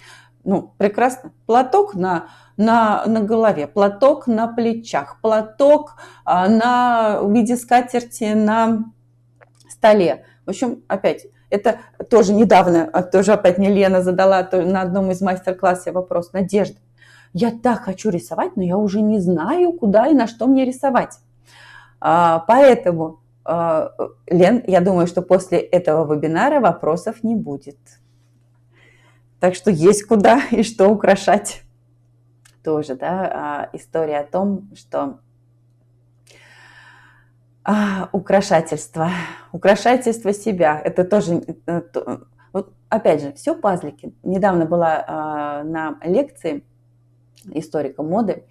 Ну, прекрасно. Платок на голове, платок на плечах, платок в виде скатерти на столе. В общем, опять, это тоже недавно, тоже опять мне Лена задала на одном из мастер-классов вопрос. Надежда, я так хочу рисовать, но я уже не знаю, куда и на что мне рисовать. Поэтому, Лен, я думаю, что после этого вебинара вопросов не будет. Так что есть куда и что украшать. Тоже, да, история о том, что украшательство себя, это тоже, вот опять же, все пазлики. Недавно была на лекции историка моды,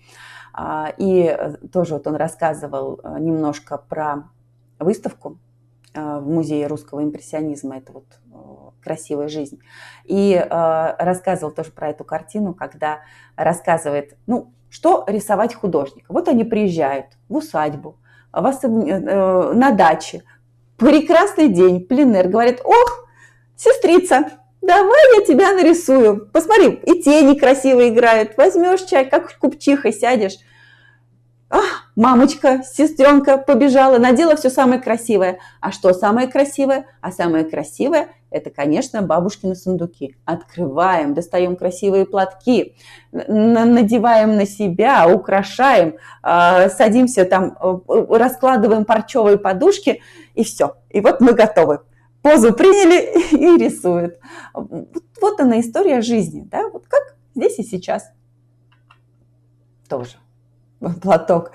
и тоже вот он рассказывал немножко про выставку в Музее русского импрессионизма, это вот «Красивая жизнь». И рассказывал тоже про эту картину, когда рассказывает, ну, что рисовать художник. Вот они приезжают в усадьбу, на даче, прекрасный день, пленэр, говорит, ох, сестрица, давай я тебя нарисую. Посмотри, и тени красиво играют, возьмешь чай, как купчиха сядешь. Мамочка, сестренка побежала, надела все самое красивое. А что самое красивое? А самое красивое – это, конечно, бабушкины сундуки. Открываем, достаем красивые платки, надеваем на себя, украшаем, садимся там, раскладываем парчевые подушки, и все. И вот мы готовы. Позу приняли и рисуют. Вот она история жизни, да, вот как здесь и сейчас. Тоже. Платок.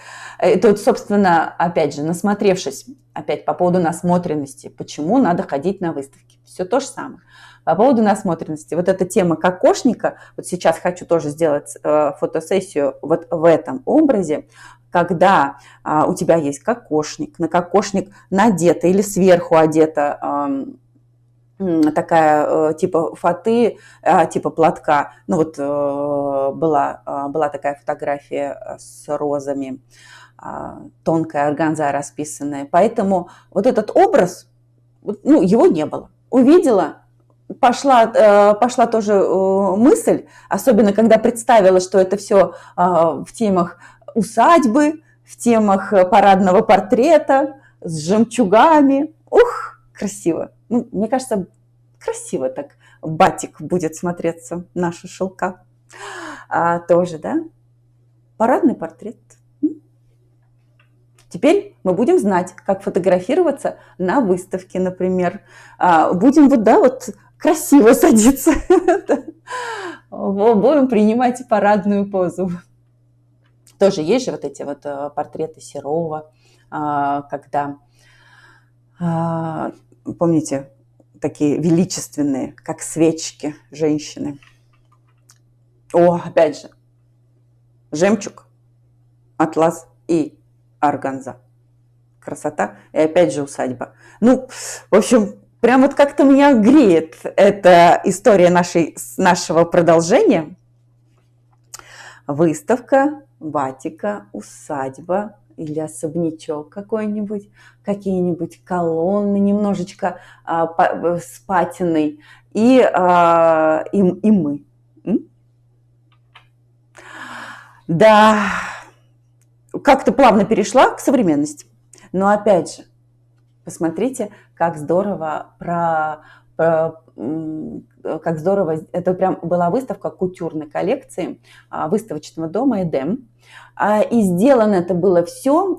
И тут, собственно, опять же, насмотревшись, опять по поводу насмотренности, почему надо ходить на выставки. Все то же самое. По поводу насмотренности, вот эта тема кокошника, вот сейчас хочу тоже сделать фотосессию вот в этом образе, когда у тебя есть кокошник, на кокошник надета или сверху одета такая типа фаты, типа платка. Ну вот была такая фотография с розами, тонкая органза расписанная. Поэтому вот этот образ, ну, его не было. Увидела, пошла тоже мысль, особенно когда представила, что это все в темах усадьбы, в темах парадного портрета с жемчугами. Ух, красиво. Ну, мне кажется, красиво так батик будет смотреться, наша шелка. Тоже, да? Парадный портрет. Теперь мы будем знать, как фотографироваться на выставке, например. Будем вот красиво садиться. Будем принимать парадную позу. Тоже есть же вот эти вот портреты Серова, когда, помните, такие величественные, как свечки женщины. Опять же, жемчуг, атлас и органза. Красота. И опять же усадьба. Ну, в общем, прям вот как-то меня греет эта история нашего продолжения. Выставка, батика, усадьба или особнячок какой-нибудь, какие-нибудь колонны немножечко с патиной и мы. Да, как-то плавно перешла к современности. Но опять же, посмотрите, как здорово как здорово, это прям была выставка кутюрной коллекции выставочного дома «Эдем». И сделано это было все,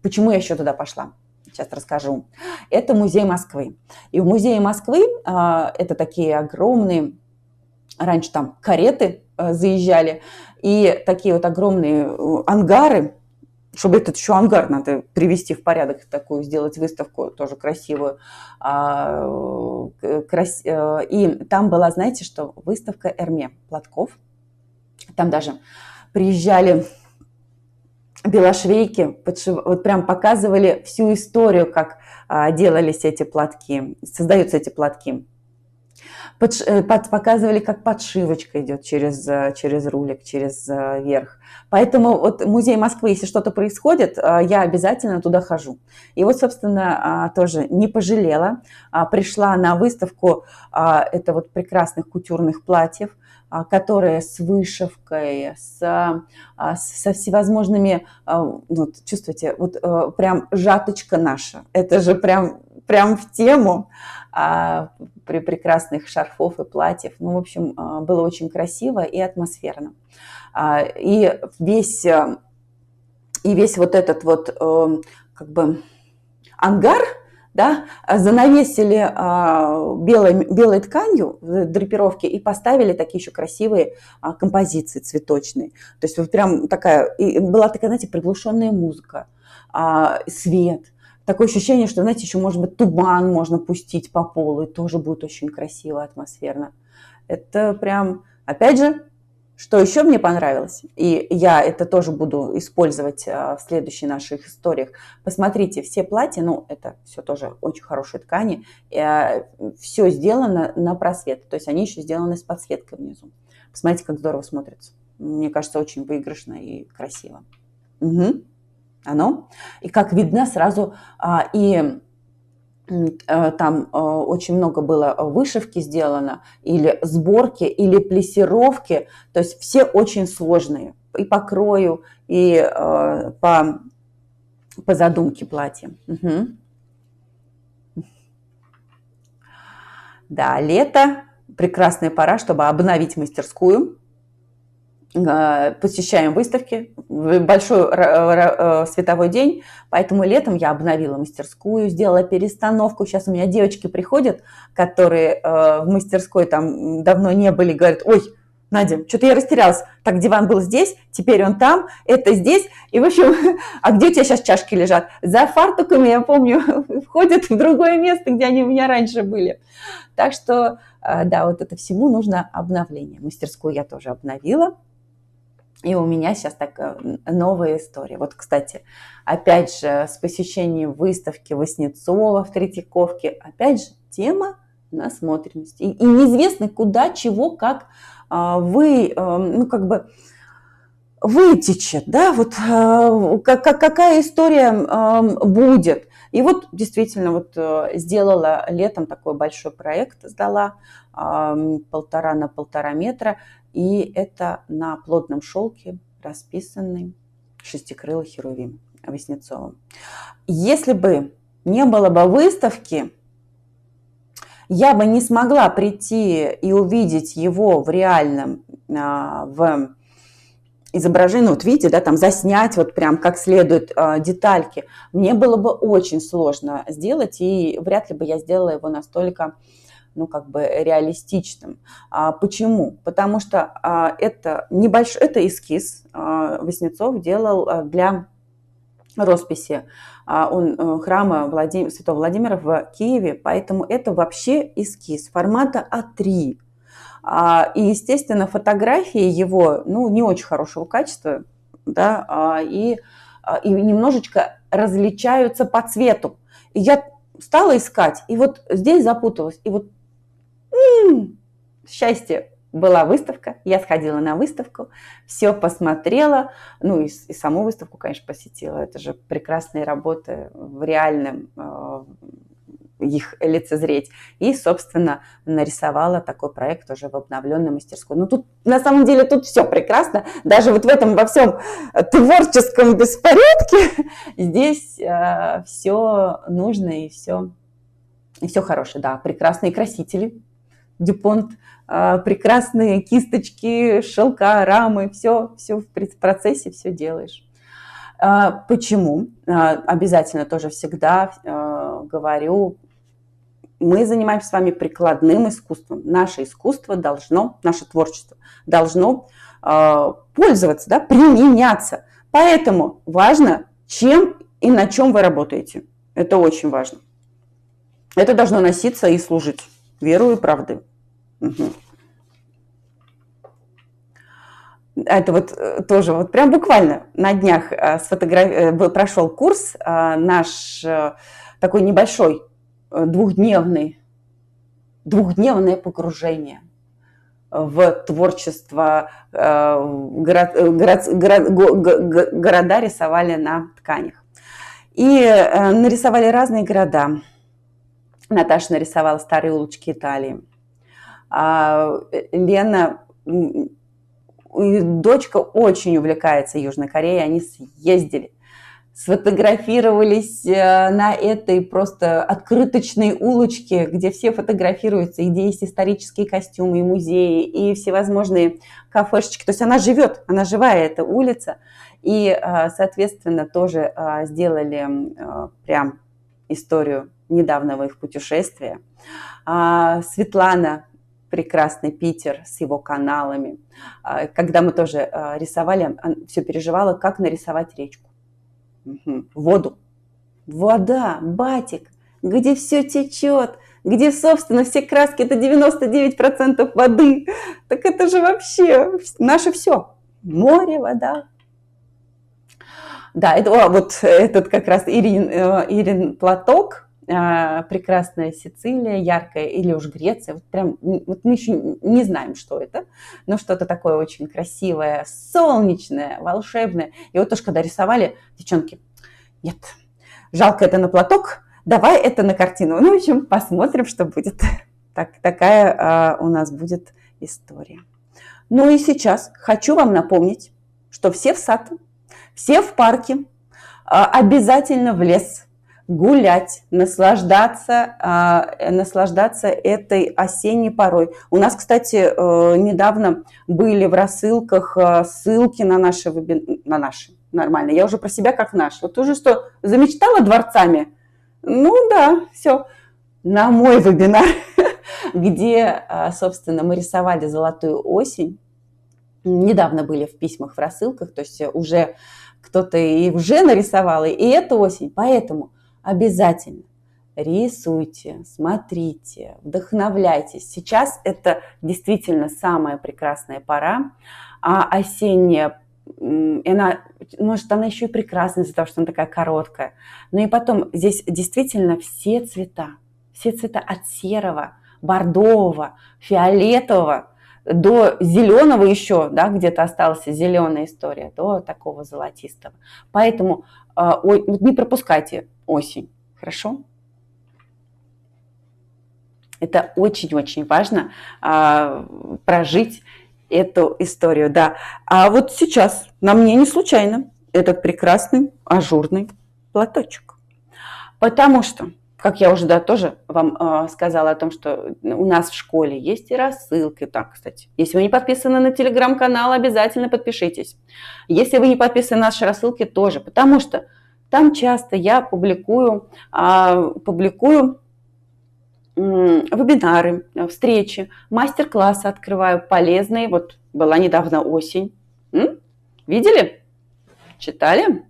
почему я еще туда пошла, сейчас расскажу. Это музей Москвы. И в музее Москвы это такие огромные, раньше там кареты заезжали, и такие вот огромные ангары, чтобы этот еще ангар надо привести в порядок, такую сделать выставку тоже красивую. И там была, знаете что, выставка Эрме платков. Там даже приезжали белошвейки, вот прям показывали всю историю, как делались эти платки, создаются эти платки. Показывали, как подшивочка идет через рулик, через верх. Поэтому вот Музей Москвы, если что-то происходит, я обязательно туда хожу. И вот, собственно, тоже не пожалела. Пришла на выставку это вот прекрасных кутюрных платьев, которые с вышивкой, со всевозможными, вот, чувствуете, вот прям жаточка наша. Это же прям в тему. При прекрасных шарфов и платьев. Ну, в общем, было очень красиво и атмосферно. И весь вот этот вот как бы ангар, да, занавесили белой тканью драпировки и поставили такие еще красивые композиции цветочные. То есть вот прям такая, и была такая, знаете, приглушенная музыка, свет. Такое ощущение, что, знаете, еще, может быть, туман можно пустить по полу, и тоже будет очень красиво, атмосферно. Это прям, опять же, что еще мне понравилось, и я это тоже буду использовать в следующих наших историях. Посмотрите, все платья, ну, это все тоже очень хорошие ткани, все сделано на просвет, то есть они еще сделаны с подсветкой внизу. Посмотрите, как здорово смотрится. Мне кажется, очень выигрышно и красиво. Угу. Оно. И как видно сразу, там очень много было вышивки сделано, или сборки, или плессировки, то есть все очень сложные и по крою, и по задумке платья. Угу. Да, лето, прекрасная пора, чтобы обновить мастерскую. Посещаем выставки, большой световой день, поэтому летом я обновила мастерскую, сделала перестановку. Сейчас у меня девочки приходят, которые в мастерской там давно не были, говорят: ой, Надя, что-то я растерялась, так диван был здесь, теперь он там, это здесь, и в общем, а где у тебя сейчас чашки лежат? За фартуками, я помню, входят в другое место, где они у меня раньше были. Так что, да, вот это всему нужно обновление. Мастерскую я тоже обновила. И у меня сейчас так новая история. Вот, кстати, опять же, с посещением выставки Васнецова в Третьяковке, опять же, тема насмотренности. И неизвестно, куда, чего, как вы, ну, как бы вытечет, да, вот какая история будет. И вот действительно вот сделала летом такой большой проект, сдала 1,5 на 1,5 метра. И это на плотном шелке расписанный шестикрылый херувим Васнецовым. Если бы не было бы выставки, я бы не смогла прийти и увидеть его в реальном, в изображении, ну, вот видите, да, там заснять вот прям как следует детальки. Мне было бы очень сложно сделать, и вряд ли бы я сделала его настолько, ну, как бы реалистичным. Почему? Потому что это небольшой, это эскиз Васнецов делал для росписи храма Святого Владимира в Киеве, поэтому это вообще эскиз формата А3. И, естественно, фотографии его, ну, не очень хорошего качества, да, и немножечко различаются по цвету. И я стала искать, и вот здесь запуталась, и вот счастье, была выставка, я сходила на выставку, все посмотрела, ну и саму выставку, конечно, посетила. Это же прекрасные работы в реальном их лицезреть. И, собственно, нарисовала такой проект уже в обновленной мастерской. Ну, тут, на самом деле, тут все прекрасно. Даже вот в этом во всем творческом беспорядке здесь все нужно и все хорошее. Да, прекрасные красители. Дюпонт, прекрасные кисточки, шелка, рамы, все в процессе, все делаешь. Почему? Обязательно тоже всегда говорю, мы занимаемся с вами прикладным искусством. Наше искусство должно, наше творчество должно пользоваться, да, применяться. Поэтому важно, чем и на чем вы работаете. Это очень важно. Это должно носиться и служить верой и правдой. Угу. Это вот тоже вот прям буквально на днях прошел курс наш такой небольшой, двухдневный двухдневное погружение в творчество. Города рисовали на тканях. И нарисовали разные города. Наташа нарисовала старые улочки Италии. Лена, дочка очень увлекается Южной Кореей, они съездили, сфотографировались на этой просто открыточной улочке, где все фотографируются, и где есть исторические костюмы, и музеи, и всевозможные кафешечки. То есть она живет, она живая, эта улица. И, соответственно, тоже сделали прям историю недавнего их путешествия. Светлана, прекрасный Питер с его каналами. Когда мы тоже рисовали, все переживала, как нарисовать речку. Воду. Вода, батик, где все течет, где, собственно, все краски, это 99% воды. Так это же вообще наше все. Море, вода. Да, это вот этот как раз Ирин платок, прекрасная Сицилия, яркая, или уж Греция. Вот прям, вот мы еще не знаем, что это, но что-то такое очень красивое, солнечное, волшебное. И вот тоже, когда рисовали, девчонки, нет, жалко это на платок, давай это на картину. Ну, в общем, посмотрим, что будет. Такая у нас будет история. Ну и сейчас хочу вам напомнить, что все в сад, все в парке, обязательно в лес гулять, наслаждаться этой осенней порой. У нас, кстати, недавно были в рассылках ссылки на наши, нормально. Я уже про себя как наш. Вот уже что, замечтала дворцами? Ну да, все. На мой вебинар, где, собственно, мы рисовали золотую осень. Недавно были в письмах, в рассылках, то есть уже кто-то и уже нарисовал, и эту осень. Поэтому обязательно рисуйте, смотрите, вдохновляйтесь. Сейчас это действительно самая прекрасная пора, а осенняя, она, может, она еще и прекрасна из-за того, что она такая короткая. Но и потом здесь действительно все цвета от серого, бордового, фиолетового, до зеленого еще, да, где-то осталась зеленая история, до такого золотистого. Поэтому не пропускайте осень, хорошо? Это очень-очень важно прожить эту историю, да. А вот сейчас на мне не случайно этот прекрасный ажурный платочек, потому что, как я уже, да, тоже вам сказала о том, что у нас в школе есть и рассылки. Так, кстати, если вы не подписаны на телеграм-канал, обязательно подпишитесь. Если вы не подписаны на наши рассылки, тоже, потому что там часто я публикую вебинары, встречи, мастер-классы открываю полезные. Вот была недавно осень. Видели? Читали?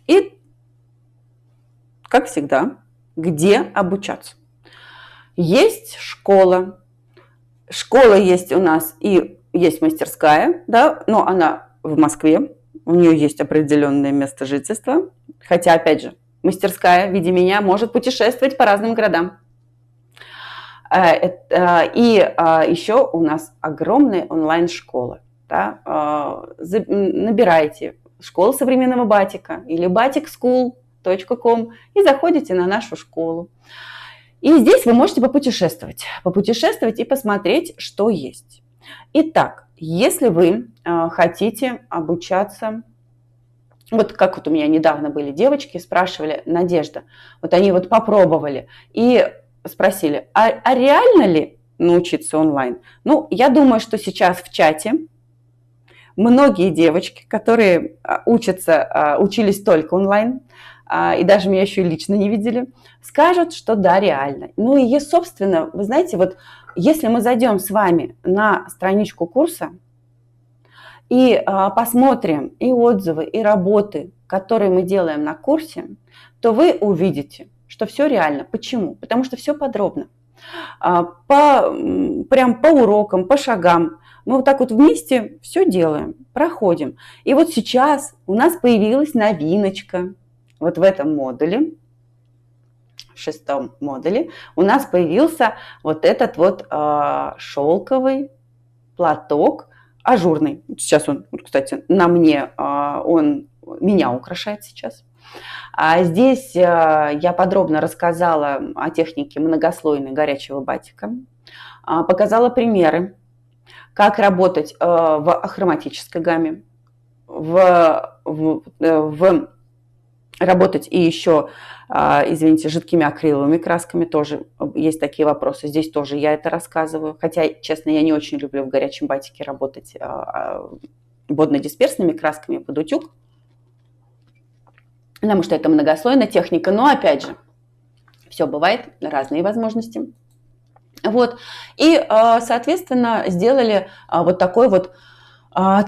И, как всегда, где обучаться? Есть школа. Школа есть у нас и есть мастерская, да, но она в Москве. У нее есть определенное место жительства. Хотя, опять же, мастерская в виде меня может путешествовать по разным городам. И еще у нас огромная онлайн-школа. Да? Набирайте «Школа современного батика» или batikschool.com и заходите на нашу школу. И здесь вы можете попутешествовать и посмотреть, что есть. Итак, если вы хотите обучаться, вот как вот у меня недавно были девочки, спрашивали, Надежда, вот они вот попробовали и спросили, а реально ли научиться онлайн? Ну, я думаю, что сейчас в чате многие девочки, которые учились только онлайн, и даже меня еще и лично не видели, скажут, что да, реально. Ну и, собственно, вы знаете, вот если мы зайдем с вами на страничку курса и посмотрим и отзывы, и работы, которые мы делаем на курсе, то вы увидите, что все реально. Почему? Потому что все подробно. Прям по урокам, по шагам. Мы вот так вот вместе все делаем, проходим. И вот сейчас у нас появилась новиночка вот в этом модуле. 6 модуле у нас появился вот этот вот шелковый платок ажурный. Сейчас он, кстати, на мне, он меня украшает сейчас. Здесь я подробно рассказала о технике многослойной горячего батика, показала примеры, как работать в ахроматической гамме, работать и еще, извините, жидкими акриловыми красками тоже есть такие вопросы. Здесь тоже я это рассказываю. Хотя, честно, я не очень люблю в горячем батике работать водно-дисперсными красками под утюг, потому что это многослойная техника. Но, опять же, все бывает, разные возможности. Вот. И, соответственно, сделали вот такой вот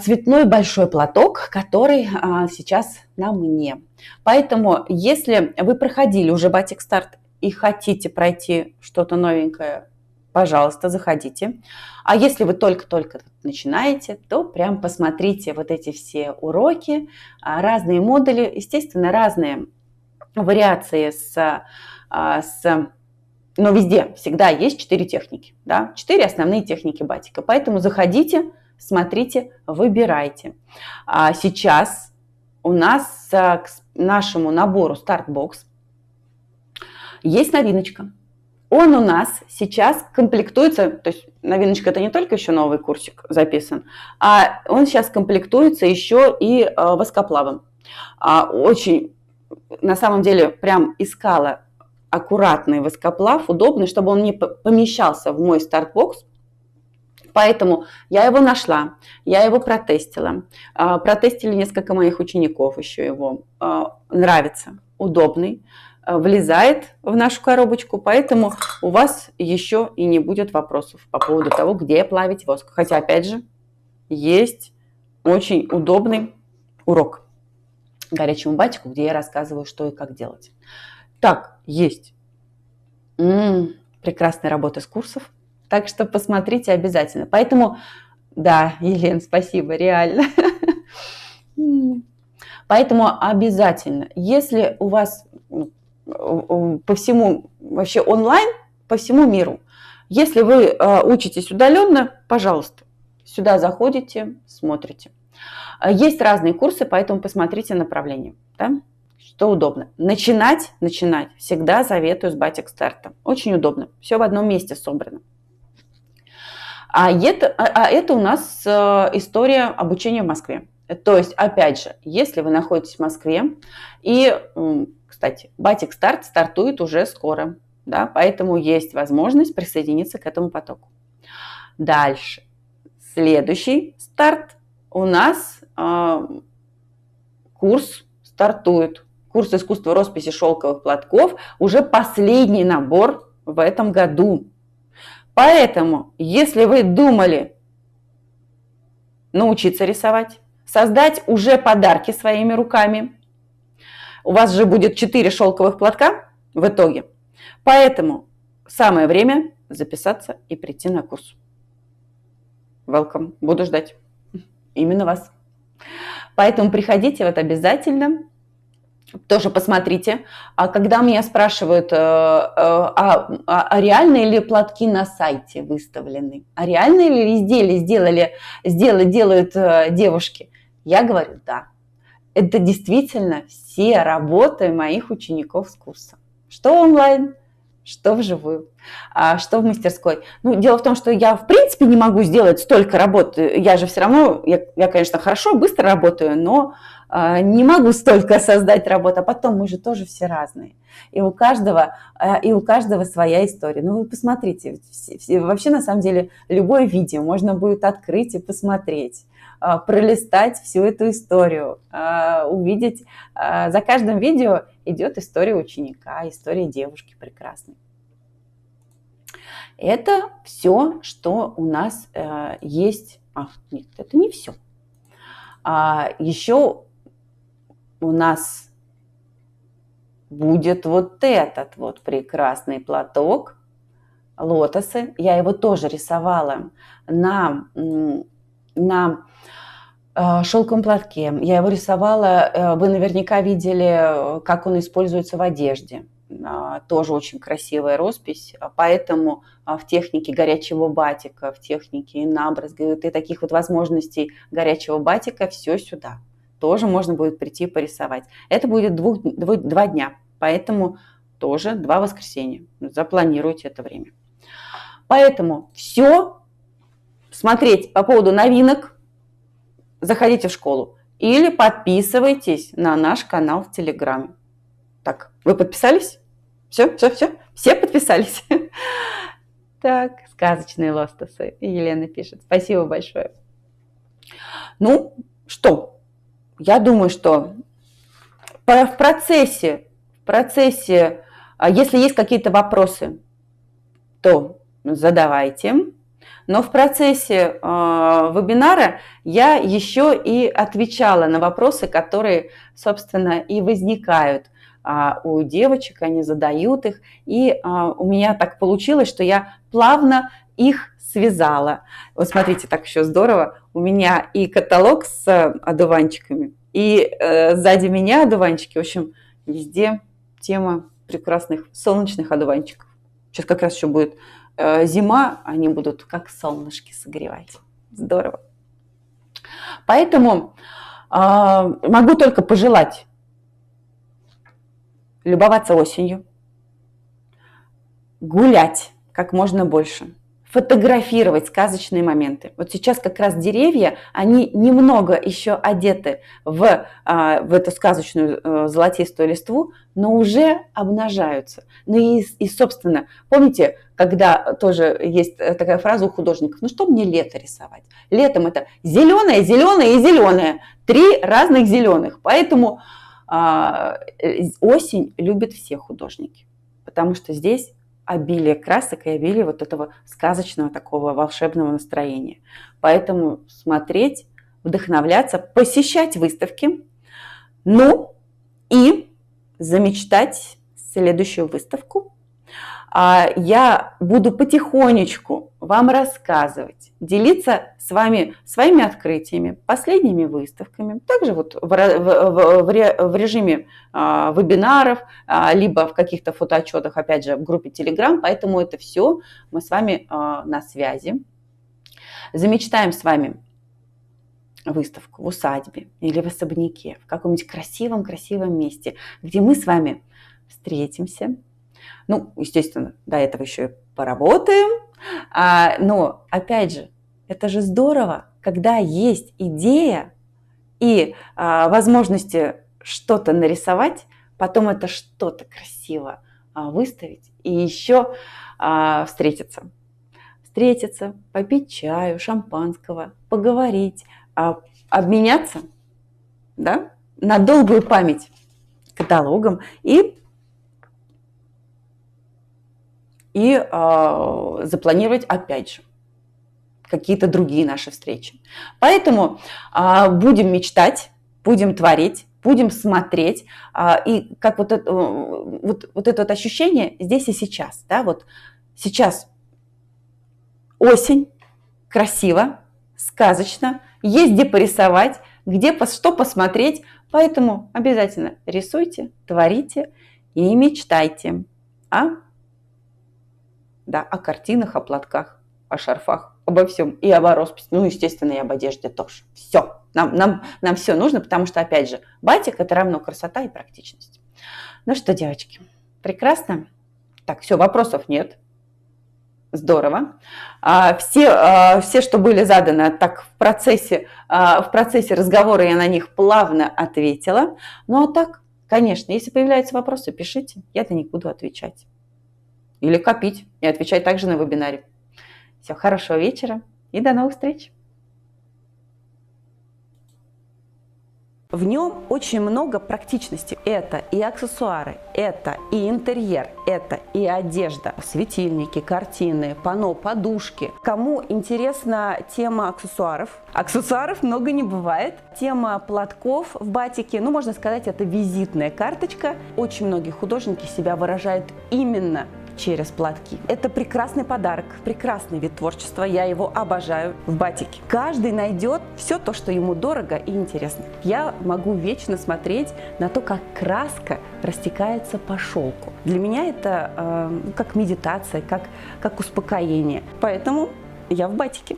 цветной большой платок, который сейчас на мне. Поэтому, если вы проходили уже батик старт и хотите пройти что-то новенькое, пожалуйста, заходите. А если вы только-только начинаете, то прям посмотрите вот эти все уроки, разные модули, естественно, разные вариации но везде всегда есть 4 техники, да? 4 основные техники батика. Поэтому заходите, смотрите, выбирайте. Сейчас у нас к нашему набору стартбокс есть новиночка. Он у нас сейчас комплектуется, то есть новиночка — это не только еще новый курсик записан, а он сейчас комплектуется еще и воскоплавом. Очень, на самом деле, прям искала аккуратный воскоплав, удобный, чтобы он не помещался в мой стартбокс. Поэтому я его нашла, я его протестила. Протестили несколько моих учеников еще его. Нравится, удобный, влезает в нашу коробочку, поэтому у вас еще и не будет вопросов по поводу того, где плавить воск. Хотя, опять же, есть очень удобный урок горячему батику, где я рассказываю, что и как делать. Так, есть прекрасная работа с курсов. Так что посмотрите обязательно. Поэтому, да, Елена, спасибо, реально. Поэтому обязательно, если у вас по всему, вообще онлайн, по всему миру, если вы учитесь удаленно, пожалуйста, сюда заходите, смотрите. Есть разные курсы, поэтому посмотрите направление, да? Что удобно. Начинать всегда советую с батик старта. Очень удобно. Все в одном месте собрано. А это у нас история обучения в Москве. То есть, опять же, если вы находитесь в Москве, и, кстати, батик старт стартует уже скоро, да, поэтому есть возможность присоединиться к этому потоку. Дальше. Следующий старт у нас курс стартует. Курс искусства росписи шелковых платков, уже последний набор в этом году. Поэтому, если вы думали научиться рисовать, создать уже подарки своими руками, у вас же будет 4 шелковых платка в итоге. Поэтому самое время записаться и прийти на курс. Welcome. Буду ждать именно вас. Поэтому приходите вот обязательно. Тоже посмотрите. А когда меня спрашивают, реальные ли платки на сайте выставлены, а реальные ли изделия делают девушки, я говорю, да. Это действительно все работы моих учеников с курса. Что онлайн, что вживую, что в мастерской. Ну, дело в том, что я в принципе не могу сделать столько работ. Я же все равно, я, конечно, хорошо, быстро работаю, но не могу столько создать работу, а потом мы же тоже все разные. И у каждого своя история. Ну, вы посмотрите, вообще на самом деле любое видео можно будет открыть и посмотреть, пролистать всю эту историю, увидеть. За каждым видео идет история ученика, история девушки прекрасной. Это все, что у нас есть. Нет, это не все. Еще у нас будет вот этот вот прекрасный платок, лотосы. Я его тоже рисовала на шелковом платке. Я его рисовала, вы наверняка видели, как он используется в одежде. тоже очень красивая роспись, поэтому в технике горячего батика, в технике набрызга и таких вот возможностей горячего батика все сюда. Тоже можно будет прийти порисовать. Это будет 2 дня, поэтому тоже 2 воскресенья. Запланируйте это время. Поэтому все смотреть по поводу новинок, заходите в школу или подписывайтесь на наш канал в Телеграме. Так, вы подписались? Все подписались? Так, сказочные лостосы. Елена пишет. Спасибо большое. Ну, что? Я думаю, что в процессе, если есть какие-то вопросы, то задавайте. Но в процессе вебинара я еще и отвечала на вопросы, которые, собственно, и возникают у девочек, они задают их. И у меня так получилось, что я плавно их связала. Вот смотрите, так еще здорово. У меня и каталог с одуванчиками, и сзади меня одуванчики. В общем, везде тема прекрасных солнечных одуванчиков. Сейчас как раз еще будет зима, они будут как солнышки согревать. Здорово. Поэтому могу только пожелать любоваться осенью, гулять как можно больше, фотографировать сказочные моменты. Вот сейчас как раз деревья, они немного еще одеты в эту сказочную золотистую листву, но уже обнажаются. Ну и, собственно, помните, когда тоже есть такая фраза у художников, ну что мне лето рисовать? Летом это зеленое, зеленое и зеленое. 3 разных зеленых. Поэтому осень любят все художники, потому что здесь обилие красок и обилие вот этого сказочного такого волшебного настроения. Поэтому смотреть, вдохновляться, посещать выставки, ну и замечтать следующую выставку. Я буду потихонечку вам рассказывать, делиться с вами своими открытиями, последними выставками, также вот в режиме вебинаров, либо в каких-то фотоотчетах, опять же, в группе Telegram, поэтому это все мы с вами на связи. Замечтаем с вами выставку в усадьбе или в особняке, в каком-нибудь красивом месте, где мы с вами встретимся. Ну, естественно, до этого еще и поработаем. Но, опять же, это же здорово, когда есть идея и возможности что-то нарисовать, потом это что-то красиво выставить и еще встретиться. Встретиться, попить чаю, шампанского, поговорить, обменяться, да, на долгую память каталогом и запланировать опять же какие-то другие наши встречи. Поэтому будем мечтать, будем творить, будем смотреть, и как вот это вот ощущение здесь и сейчас, да, вот сейчас осень, красиво, сказочно, есть где порисовать, что посмотреть, поэтому обязательно рисуйте, творите и мечтайте о картинах, о платках, о шарфах, обо всем. И об росписи, ну, естественно, и об одежде тоже. Все. Нам все нужно, потому что, опять же, батик – это равно красота и практичность. Ну что, девочки, прекрасно? Так, все, вопросов нет. Здорово. Все, что были заданы, так в процессе разговора я на них плавно ответила. Ну, а так, конечно, если появляются вопросы, пишите, я на них буду отвечать. Или копить и отвечать также на вебинаре. Все, хорошего вечера и до новых встреч! В нем очень много практичности. Это и аксессуары, это и интерьер, это и одежда, светильники, картины, панно, подушки. Кому интересна тема аксессуаров? Аксессуаров много не бывает. Тема платков в батике, ну, можно сказать, это визитная карточка. Очень многие художники себя выражают именно через платки. Это прекрасный подарок, прекрасный вид творчества, я его обожаю в батике. Каждый найдет все то, что ему дорого и интересно. Я могу вечно смотреть на то, как краска растекается по шелку. Для меня это как медитация, как успокоение. Поэтому я в батике.